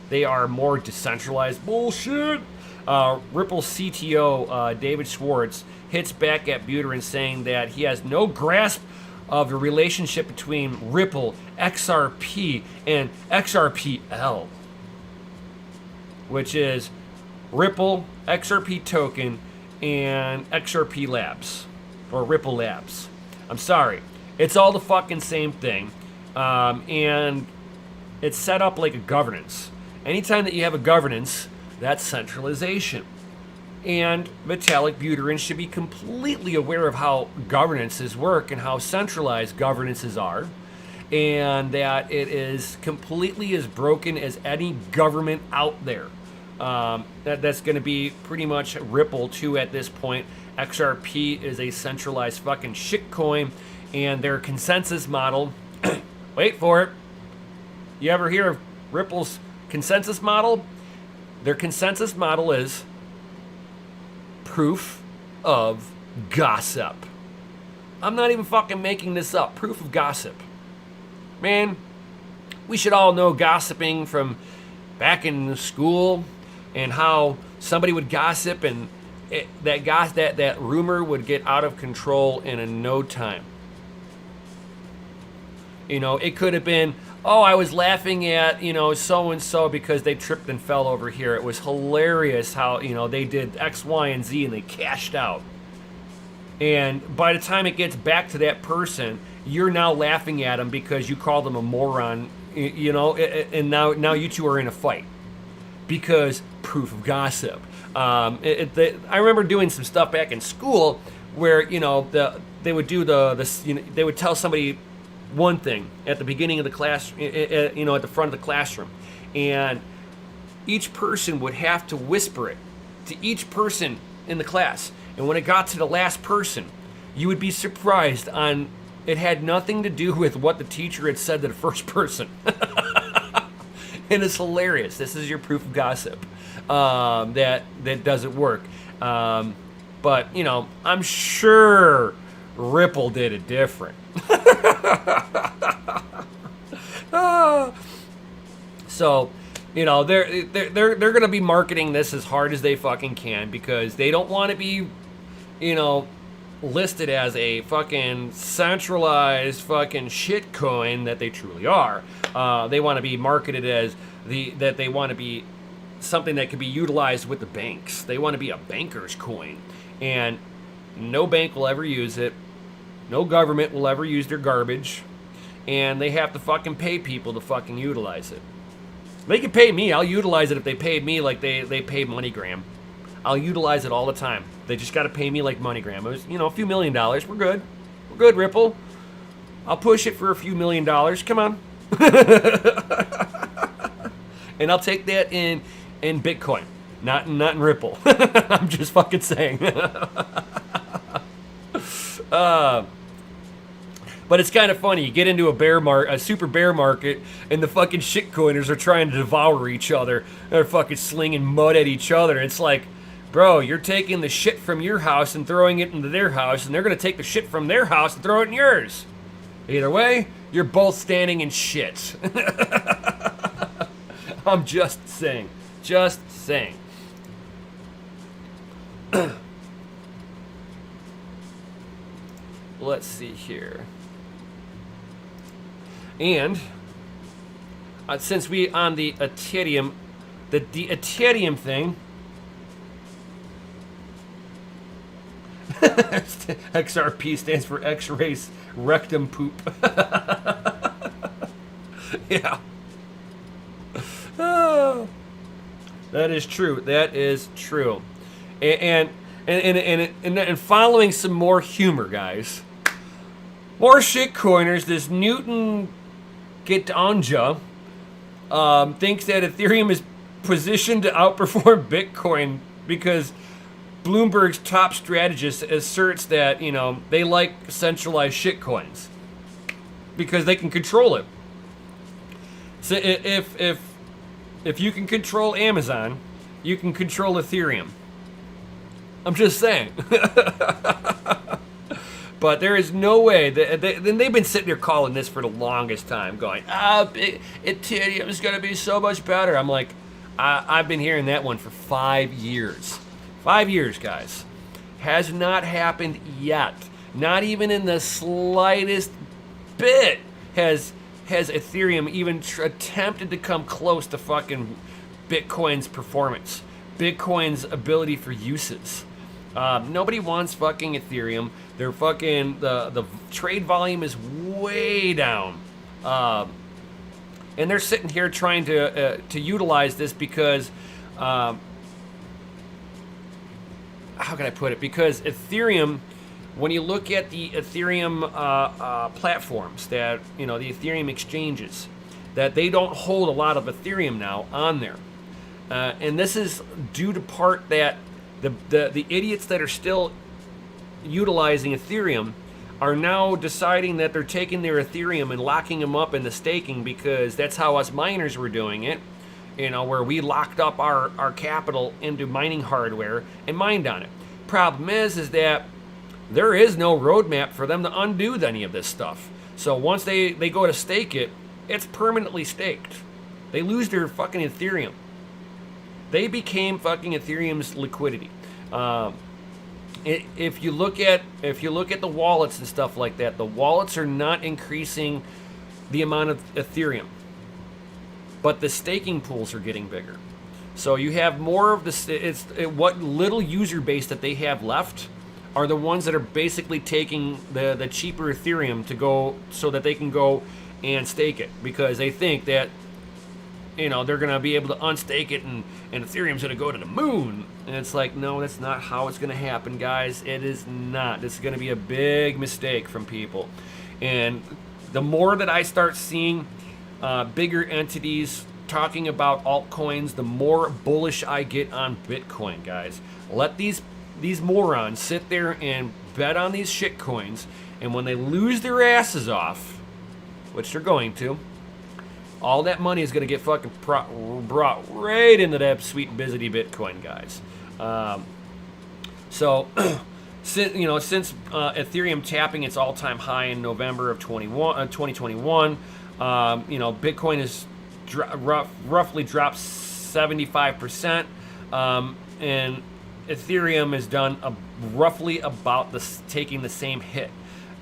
they are more decentralized. Bullshit. Ripple CTO David Schwartz hits back at Buterin, saying that he has no grasp of the relationship between Ripple, XRP, and XRPL, which is Ripple, XRP token, and XRP Labs, or Ripple Labs. I'm sorry. It's all the fucking same thing. And it's set up like a governance. Anytime that you have a governance, that's centralization. And Vitalik Buterin should be completely aware of how governances work and how centralized governances are, and that it is completely as broken as any government out there. That's going to be pretty much Ripple too at this point. XRP is a centralized fucking shitcoin, and their consensus model, wait for it, you ever hear of Ripple's consensus model? Their consensus model is proof of gossip. I'm not even fucking making this up. Proof of gossip. Man, we should all know gossiping from back in school and how somebody would gossip and that rumor would get out of control in no time. You know, it could have been, oh, I was laughing at, you know, so-and-so because they tripped and fell over here. It was hilarious how, you know, they did X, Y, and Z and they cashed out. And by the time it gets back to that person, you're now laughing at them because you called them a moron, you know, and now you two are in a fight. Because proof of gossip. I remember doing some stuff back in school where, you know, they would do they would tell somebody one thing at the beginning of the class, you know, at the front of the classroom, and each person would have to whisper it to each person in the class. And when it got to the last person, you would be surprised on it had nothing to do with what the teacher had said to the first person. And it's hilarious. This is your proof of gossip that doesn't work. But, you know, I'm sure Ripple did it different. So, you know, they're going to be marketing this as hard as they fucking can because they don't want to be, you know, listed as a fucking centralized fucking shitcoin that they truly are. They want to be marketed as that they want to be something that can be utilized with the banks. They want to be a banker's coin, and no bank will ever use it. No government will ever use their garbage, and they have to fucking pay people to fucking utilize it. They can pay me. I'll utilize it if they paid me like they pay MoneyGram. I'll utilize it all the time. They just got to pay me like MoneyGram. It was, a few $1 million. We're good. We're good, Ripple. I'll push it for a few $1 million. Come on. And I'll take that in Bitcoin, not in Ripple. I'm just fucking saying. But it's kind of funny. You get into a super bear market, and the fucking shitcoiners are trying to devour each other. They're fucking slinging mud at each other. It's like, bro, you're taking the shit from your house and throwing it into their house, and they're going to take the shit from their house and throw it in yours. Either way, you're both standing in shit. I'm just saying. Just saying. Let's see here. And since we on the Ethereum, the Ethereum thing, XRP stands for X-race rectum poop. Yeah. Oh, that is true. That is true. And following some more humor, guys. More shitcoiners. This Newton Getanja thinks that Ethereum is positioned to outperform Bitcoin because Bloomberg's top strategist asserts that, they like centralized shitcoins because they can control it. So if you can control Amazon, you can control Ethereum. I'm just saying. But there is no way that they've been sitting there calling this for the longest time, going, Ethereum is going to be so much better. I'm like, I've been hearing that one for 5 years. 5 years, guys. Has not happened yet. Not even in the slightest bit has Ethereum even attempted to come close to fucking Bitcoin's performance, Bitcoin's ability for uses. Nobody wants fucking Ethereum. They're fucking the trade volume is way down, and they're sitting here trying to utilize this because how can I put it? Because Ethereum, when you look at the Ethereum platforms, that the Ethereum exchanges, that they don't hold a lot of Ethereum now on there, and this is due to part that the idiots that are still utilizing Ethereum are now deciding that they're taking their Ethereum and locking them up in the staking because that's how us miners were doing it, where we locked up our capital into mining hardware and mined on it. Problem is that there is no roadmap for them to undo any of this stuff. So once they go to stake it, it's permanently staked. They lose their fucking Ethereum. They became fucking Ethereum's liquidity. If you look at the wallets and stuff like that, the wallets are not increasing the amount of Ethereum, but the staking pools are getting bigger. So you have more of this. What little user base that they have left are the ones that are basically taking the cheaper Ethereum to go so that they can go and stake it because they think that they're going to be able to unstake it and Ethereum's going to go to the moon. And it's like, no, that's not how it's going to happen, guys. It is not. This is going to be a big mistake from people. And the more that I start seeing bigger entities talking about altcoins, the more bullish I get on Bitcoin, guys. Let these morons sit there and bet on these shit coins, and when they lose their asses off, which they're going to, all that money is going to get fucking brought right into that sweet busy Bitcoin, guys. So since Ethereum tapping its all-time high in November of 2021, Bitcoin has roughly dropped 75%, and Ethereum has done roughly about taking the same hit.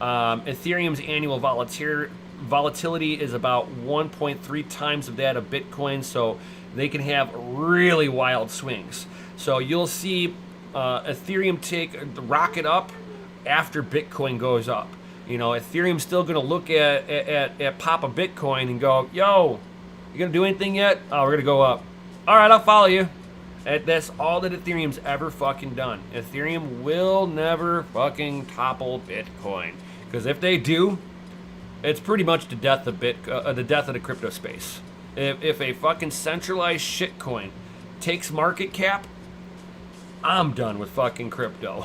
Ethereum's annual volatility is about 1.3 times of that of Bitcoin, so they can have really wild swings. So you'll see Ethereum rocket up after Bitcoin goes up. Ethereum's still going to look at pop a Bitcoin and go, yo, you going to do anything yet? Oh, we're going to go up. All right, I'll follow you. That's all that Ethereum's ever fucking done. Ethereum will never fucking topple Bitcoin, because if they do, it's pretty much the death of the death of the crypto space. If a fucking centralized shitcoin takes market cap, I'm done with fucking crypto.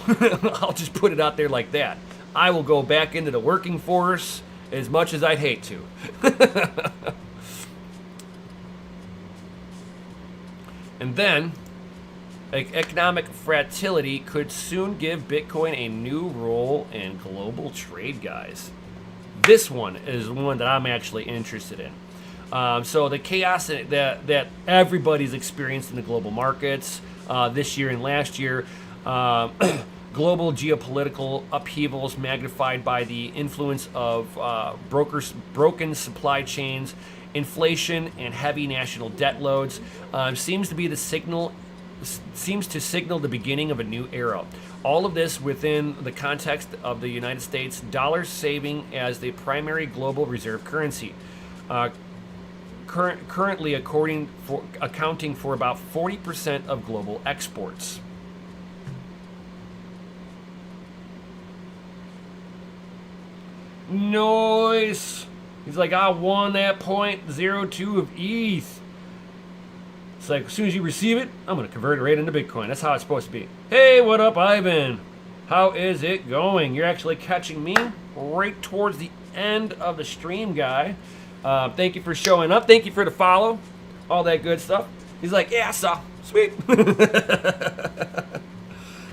I'll just put it out there like that. I will go back into the working force as much as I'd hate to. And then, economic fragility could soon give Bitcoin a new role in global trade, guys. This one is one that I'm actually interested in. So the chaos that everybody's experienced in the global markets this year and last year, global geopolitical upheavals magnified by the influence of broken supply chains, inflation, and heavy national debt loads, seems to signal the beginning of a new era. All of this within the context of the United States dollar saving as the primary global reserve currency. Currently accounting for about 40% of global exports. Nice. He's like, I won that 0.02 of ETH. It's like, as soon as you receive it, I'm going to convert it right into Bitcoin. That's how it's supposed to be. Hey, what up, Ivan? How is it going? You're actually catching me right towards the end of the stream, guy. Thank you for showing up. Thank you for the follow. All that good stuff. He's like, yeah, so sweet.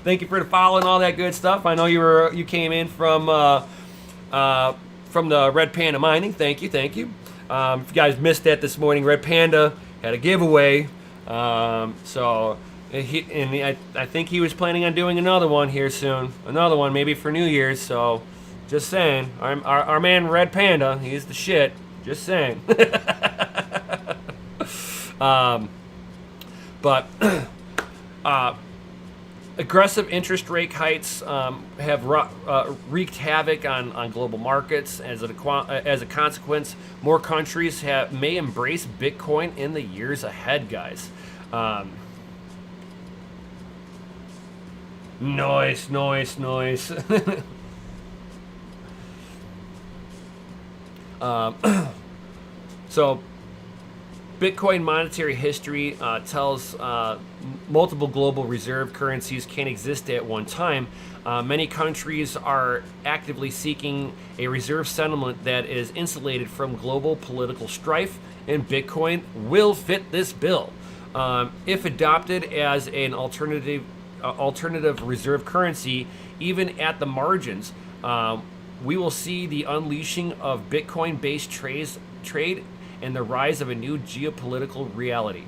Thank you for the follow and all that good stuff. I know you came in from the Red Panda Mining. Thank you. If you guys missed that this morning, Red Panda had a giveaway. I think he was planning on doing another one here soon. Another one maybe for New Year's. So just saying, our man Red Panda, he's the shit. Just saying. Aggressive interest rate hikes have wreaked havoc on global markets. As a consequence, more countries may embrace Bitcoin in the years ahead, guys. Nice. So, Bitcoin monetary history tells multiple global reserve currencies can exist at one time. Many countries are actively seeking a reserve settlement that is insulated from global political strife, and Bitcoin will fit this bill. If adopted as an alternative reserve currency, even at the margins, we will see the unleashing of Bitcoin-based trade and the rise of a new geopolitical reality.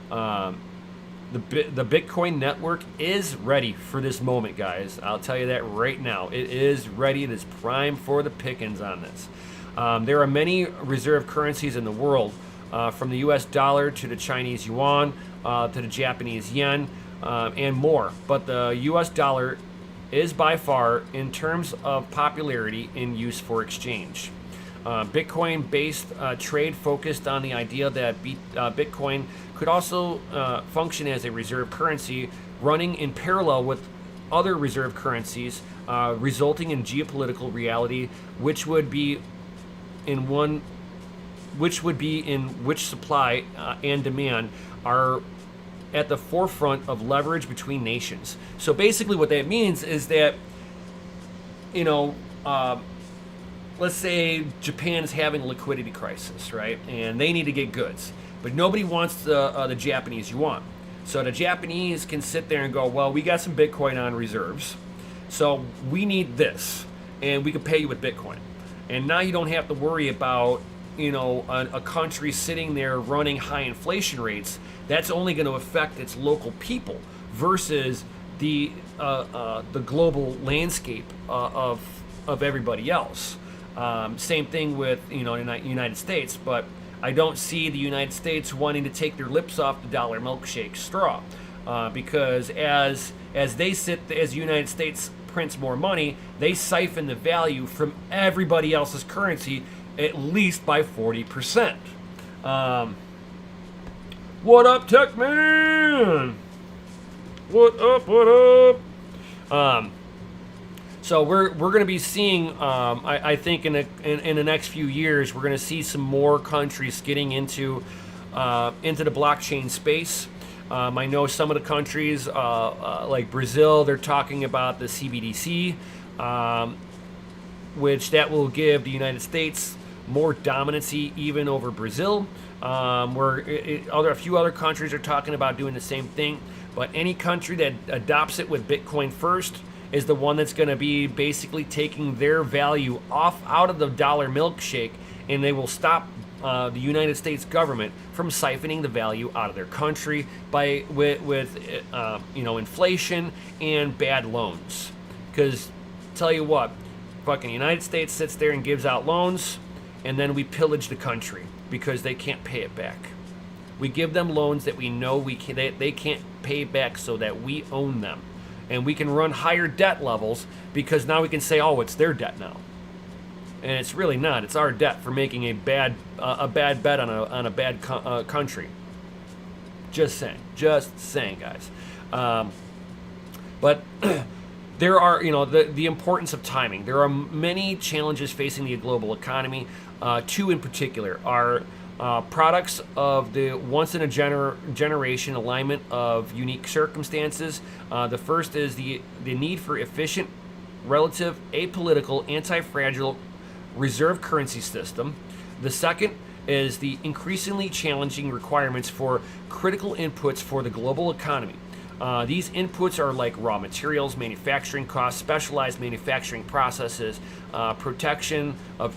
The Bitcoin network is ready for this moment, guys. I'll tell you that right now. It is ready. It is prime for the pickings on this. There are many reserve currencies in the world, from the US dollar to the Chinese yuan, to the Japanese yen, and more. But the US dollar is by far, in terms of popularity, in use for exchange. Bitcoin-based trade focused on the idea that Bitcoin could also function as a reserve currency, running in parallel with other reserve currencies, resulting in geopolitical reality, which would be in which supply and demand are at the forefront of leverage between nations. So basically what that means is that, let's say Japan is having a liquidity crisis, right? And they need to get goods, but nobody wants the Japanese yuan. So the Japanese can sit there and go, well, we got some Bitcoin on reserves, so we need this, and we can pay you with Bitcoin. And now you don't have to worry about, a country sitting there running high inflation rates. That's only going to affect its local people versus the global landscape of everybody else. Same thing with the United States, but I don't see the United States wanting to take their lips off the dollar milkshake straw, because as the United States prints more money, they siphon the value from everybody else's currency at least by 40%. What up, Tech Man? What up? What up? So we're going to be seeing, I think in the next few years, we're going to see some more countries getting into the blockchain space. I know some of the countries, like Brazil, they're talking about the CBDC, which that will give the United States more dominancy even over Brazil. A few other countries are talking about doing the same thing, but any country that adopts it with Bitcoin first is the one that's going to be basically taking their value out of the dollar milkshake, and they will stop the United States government from siphoning the value out of their country with inflation and bad loans. Because tell you what, fucking United States sits there and gives out loans, and then we pillage the country because they can't pay it back. We give them loans that we know they can't pay back, so that we own them. And we can run higher debt levels because now we can say, oh, it's their debt now. And it's really not. It's our debt for making a bad bet on a bad country. Just saying, guys. But there are, the importance of timing. There are many challenges facing the global economy. Two in particular are products of the once-in-a-generation alignment of unique circumstances. The first is the need for efficient, relative, apolitical, anti-fragile reserve currency system. The second is the increasingly challenging requirements for critical inputs for the global economy. These inputs are like raw materials, manufacturing costs, specialized manufacturing processes, protection of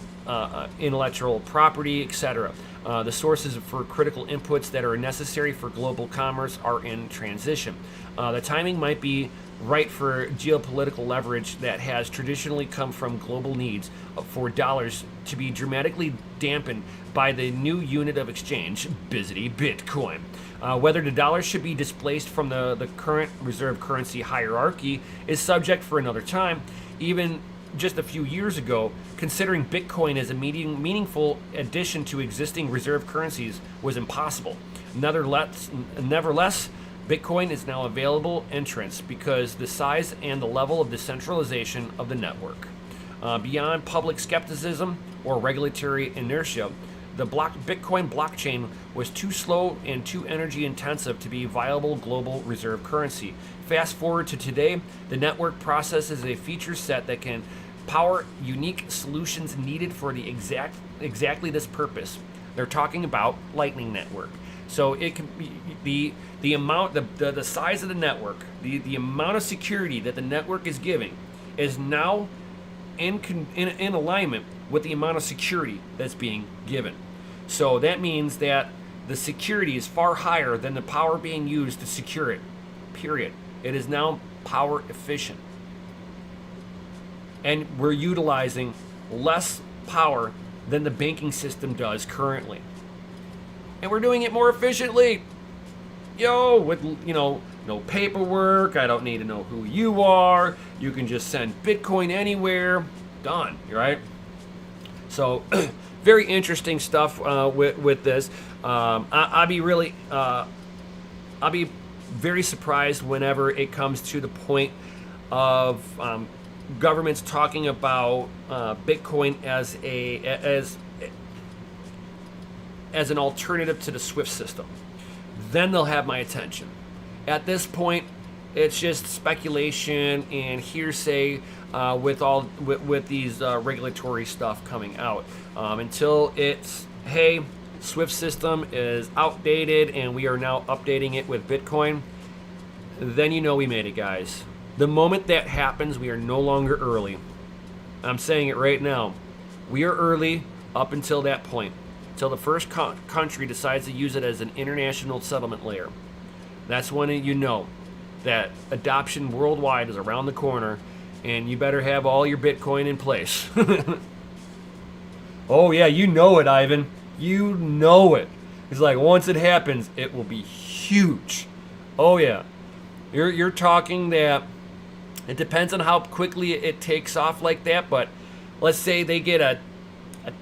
intellectual property, etc. The sources for critical inputs that are necessary for global commerce are in transition. The timing might be right for geopolitical leverage that has traditionally come from global needs for dollars to be dramatically dampened by the new unit of exchange, busy Bitcoin. Whether the dollar should be displaced from the current reserve currency hierarchy is subject for another time. Even just a few years ago, considering Bitcoin as a meaningful addition to existing reserve currencies was impossible. Nevertheless, Bitcoin is now available entrance because the size and the level of decentralization of the network. Beyond public skepticism or regulatory inertia, the Bitcoin blockchain was too slow and too energy intensive to be viable global reserve currency. Fast forward to today, the network processes a feature set that can power unique solutions needed for the exactly this purpose. They're talking about Lightning Network. So it can be the amount, the size of the network, the amount of security that the network is giving is now in alignment with the amount of security that's being given. So that means that the security is far higher than the power being used to secure it. Period. It is now power efficient. And we're utilizing less power than the banking system does currently. And we're doing it more efficiently. With, no paperwork. I don't need to know who you are. You can just send Bitcoin anywhere. Done, right? So, very interesting stuff with this. I'll be very surprised whenever it comes to the point of governments talking about Bitcoin as an alternative to the SWIFT system. Then they'll have my attention. At this point, it's just speculation and hearsay with these regulatory stuff coming out. Until it's, hey, SWIFT system is outdated and we are now updating it with Bitcoin, then we made it, guys. The moment that happens, we are no longer early. I'm saying it right now. We are early up until that point. Until the first country decides to use it as an international settlement layer. That's when you know that adoption worldwide is around the corner, and you better have all your Bitcoin in place. Oh yeah, you know it, Ivan. You know it. It's like once it happens, it will be huge. Oh yeah. You're talking that it depends on how quickly it takes off like that, but let's say they get a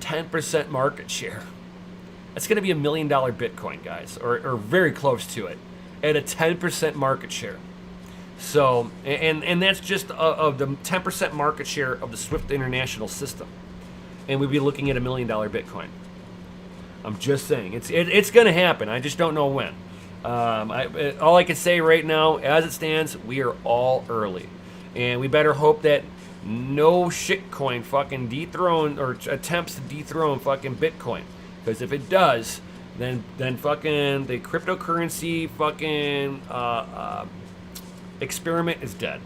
10% market share. That's going to be $1 million Bitcoin, guys, or very close to it, at a 10% market share. So, and that's just of the 10% market share of the SWIFT international system. And we'd be looking at $1 million Bitcoin. I'm just saying, it's going to happen. I just don't know when. All I can say right now, as it stands, we are all early. And we better hope that no shitcoin fucking dethrone or attempts to dethrone fucking Bitcoin. Because if it does, then fucking the cryptocurrency fucking experiment is dead.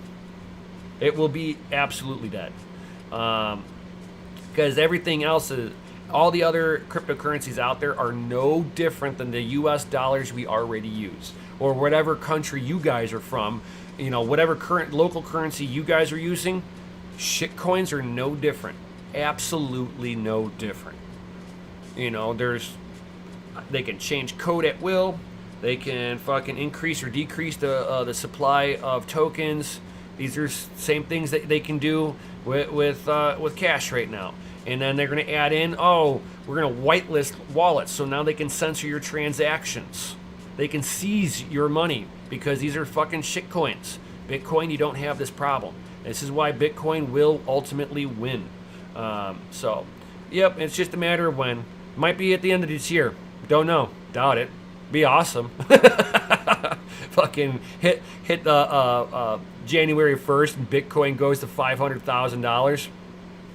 It will be absolutely dead. Because everything else is, all the other cryptocurrencies out there are no different than the US dollars we already use, or whatever country you guys are from, whatever current local currency you guys are using. Shitcoins are no different. Absolutely no different. They can change code at will. They can fucking increase or decrease the supply of tokens. These are same things that they can do with cash right now. And then they're going to add in, we're going to whitelist wallets, so now they can censor your transactions. They can seize your money because these are fucking shitcoins. Bitcoin, you don't have this problem. This is why Bitcoin will ultimately win. Yep, it's just a matter of when. Might be at the end of this year. Don't know. Doubt it. Be awesome. Fucking hit January 1st and Bitcoin goes to $500,000.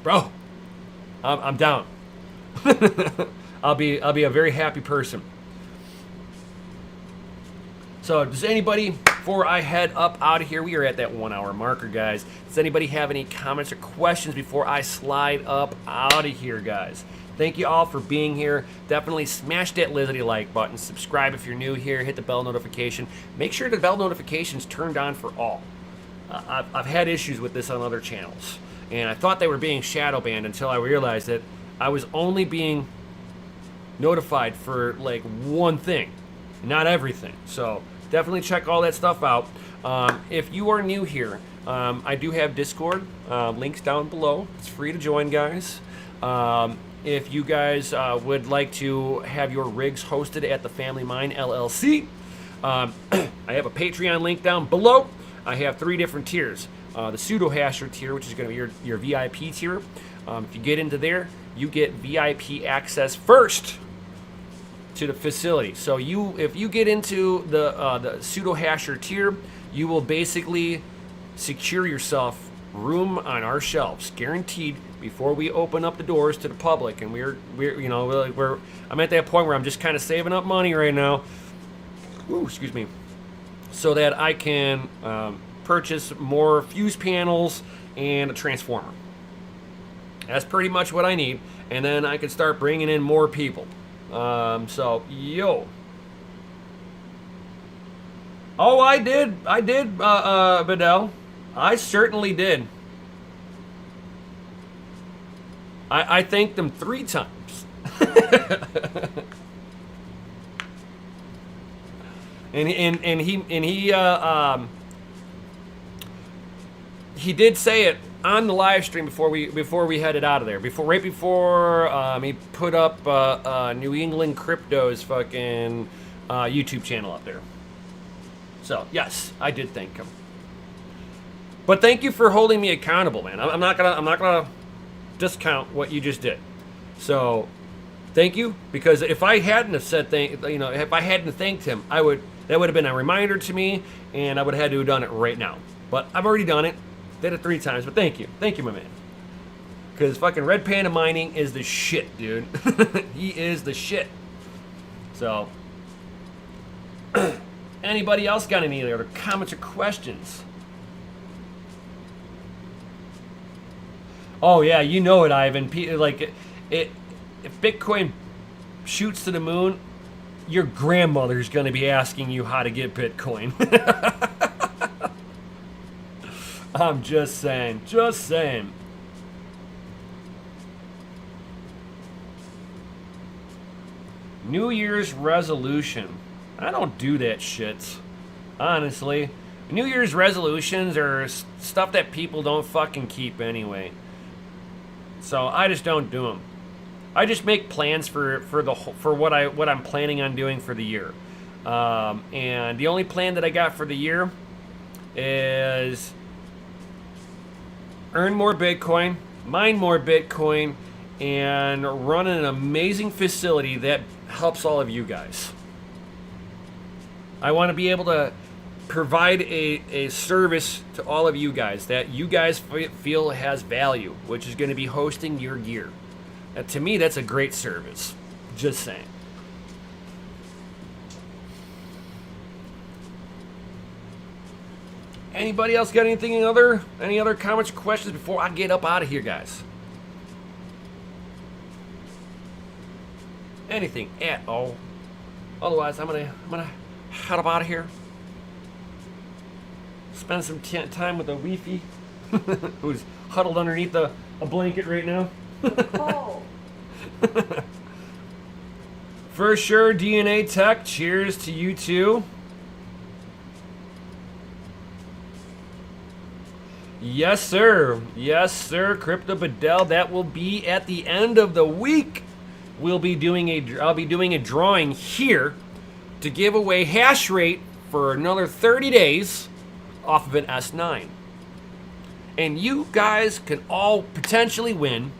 Bro, I'm down. I'll be a very happy person. So does anybody, before I head up out of here, we are at that 1 hour marker, guys. Does anybody have any comments or questions before I slide up out of here, guys? Thank you all for being here. Definitely smash that Lizzie like button. Subscribe if you're new here. Hit the bell notification. Make sure the bell notification's turned on for all. I've had issues with this on other channels. And I thought they were being shadow banned until I realized that I was only being notified for like one thing, not everything. So definitely check all that stuff out. If you are new here, I do have Discord. Links down below. It's free to join, guys. If you guys would like to have your rigs hosted at the Family Mine LLC, I have a Patreon link down below. I have 3 different tiers. The pseudo hasher tier, which is going to be your VIP tier. If you get into there, you get VIP access first to the facility. So if you get into the pseudo hasher tier, you will basically secure yourself room on our shelves, guaranteed, before we open up the doors to the public. And I'm at that point where I'm just kind of saving up money right now. Ooh, excuse me, so that I can purchase more fuse panels and a transformer. That's pretty much what I need, and then I can start bringing in more people. Yo. Oh, I did, Bedell. I certainly did. I thanked them 3 times. and he did say it on the live stream before we headed out of there. Right before he put up New England Crypto's fucking YouTube channel up there. So yes, I did thank him. But thank you for holding me accountable, man. I'm not gonna discount what you just did. So thank you, because if I hadn't have said if I hadn't thanked him, that would have been a reminder to me, and I would have had to have done it right now. But I've already done it. Did it 3 times, but thank you, my man. Because fucking Red Panda Mining is the shit, dude. He is the shit. So, anybody else got any other comments or questions? Oh yeah, you know it, Ivan. If Bitcoin shoots to the moon, your grandmother's gonna be asking you how to get Bitcoin. I'm just saying. New Year's resolution. I don't do that shit. Honestly. New Year's resolutions are stuff that people don't fucking keep anyway. So I just don't do them. I just make plans for what I'm planning on doing for the year. And the only plan that I got for the year is earn more Bitcoin, mine more Bitcoin, and run an amazing facility that helps all of you guys. I want to be able to provide a service to all of you guys that you guys feel has value, which is going to be hosting your gear. To me, that's a great service. Just saying. Anybody else got anything any other comments or questions before I get up out of here, guys? Anything at all? Otherwise, I'm gonna head up out of here. Spend some time with the Weefy, who's huddled underneath a blanket right now. Oh. For sure, DNA Tech. Cheers to you too. Yes, sir. Yes, sir. Crypto Bedell. That will be at the end of the week. I'll be doing a drawing here to give away hash rate for another 30 days off of an S9. And you guys can all potentially win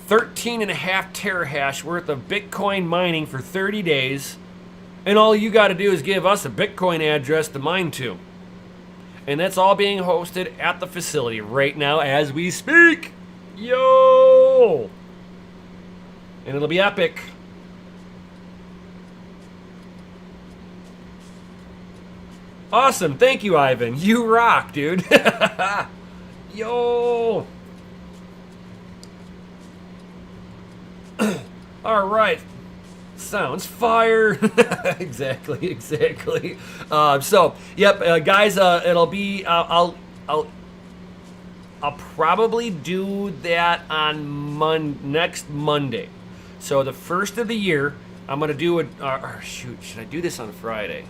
13.5 terahash worth of Bitcoin mining for 30 days. And all you got to do is give us a Bitcoin address to mine to. And that's all being hosted at the facility right now as we speak. Yo! And it'll be epic. Awesome. Thank you, Ivan. You rock, dude. Yo! All right. Sounds fire. Exactly. So, yep, guys. It'll be. I'll probably do that on next Monday. So the first of the year, I'm gonna do it. Shoot, should I do this on Friday?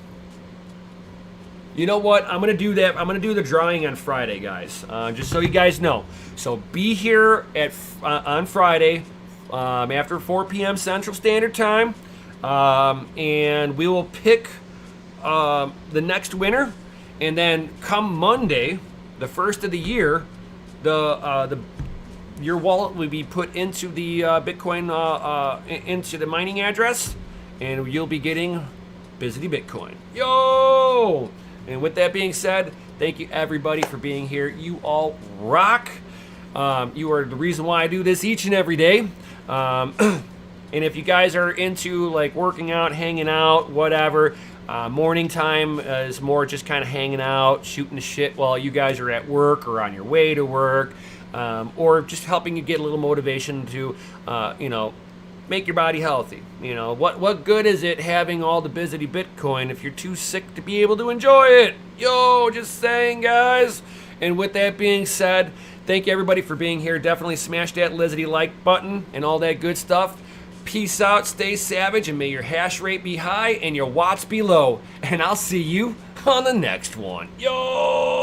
You know what? I'm gonna do that. I'm gonna do the drawing on Friday, guys. Just so you guys know. So be here on Friday. After 4 p.m. Central Standard Time, and we will pick the next winner, and then come Monday, the first of the year, your wallet will be put into the Bitcoin into the mining address, and you'll be getting Busy Bitcoin. Yo! And with that being said, thank you everybody for being here. You all rock. You are the reason why I do this each and every day. And if you guys are into like working out, hanging out, whatever, morning time is more just kind of hanging out, shooting the shit while you guys are at work or on your way to work, or just helping you get a little motivation to, make your body healthy. You know, what good is it having all the Busy Bitcoin if you're too sick to be able to enjoy it? Yo, just saying, guys. And with that being said, thank you everybody for being here. Definitely smash that Lizzie like button and all that good stuff. Peace out, stay savage, and may your hash rate be high and your watts be low. And I'll see you on the next one. Yo!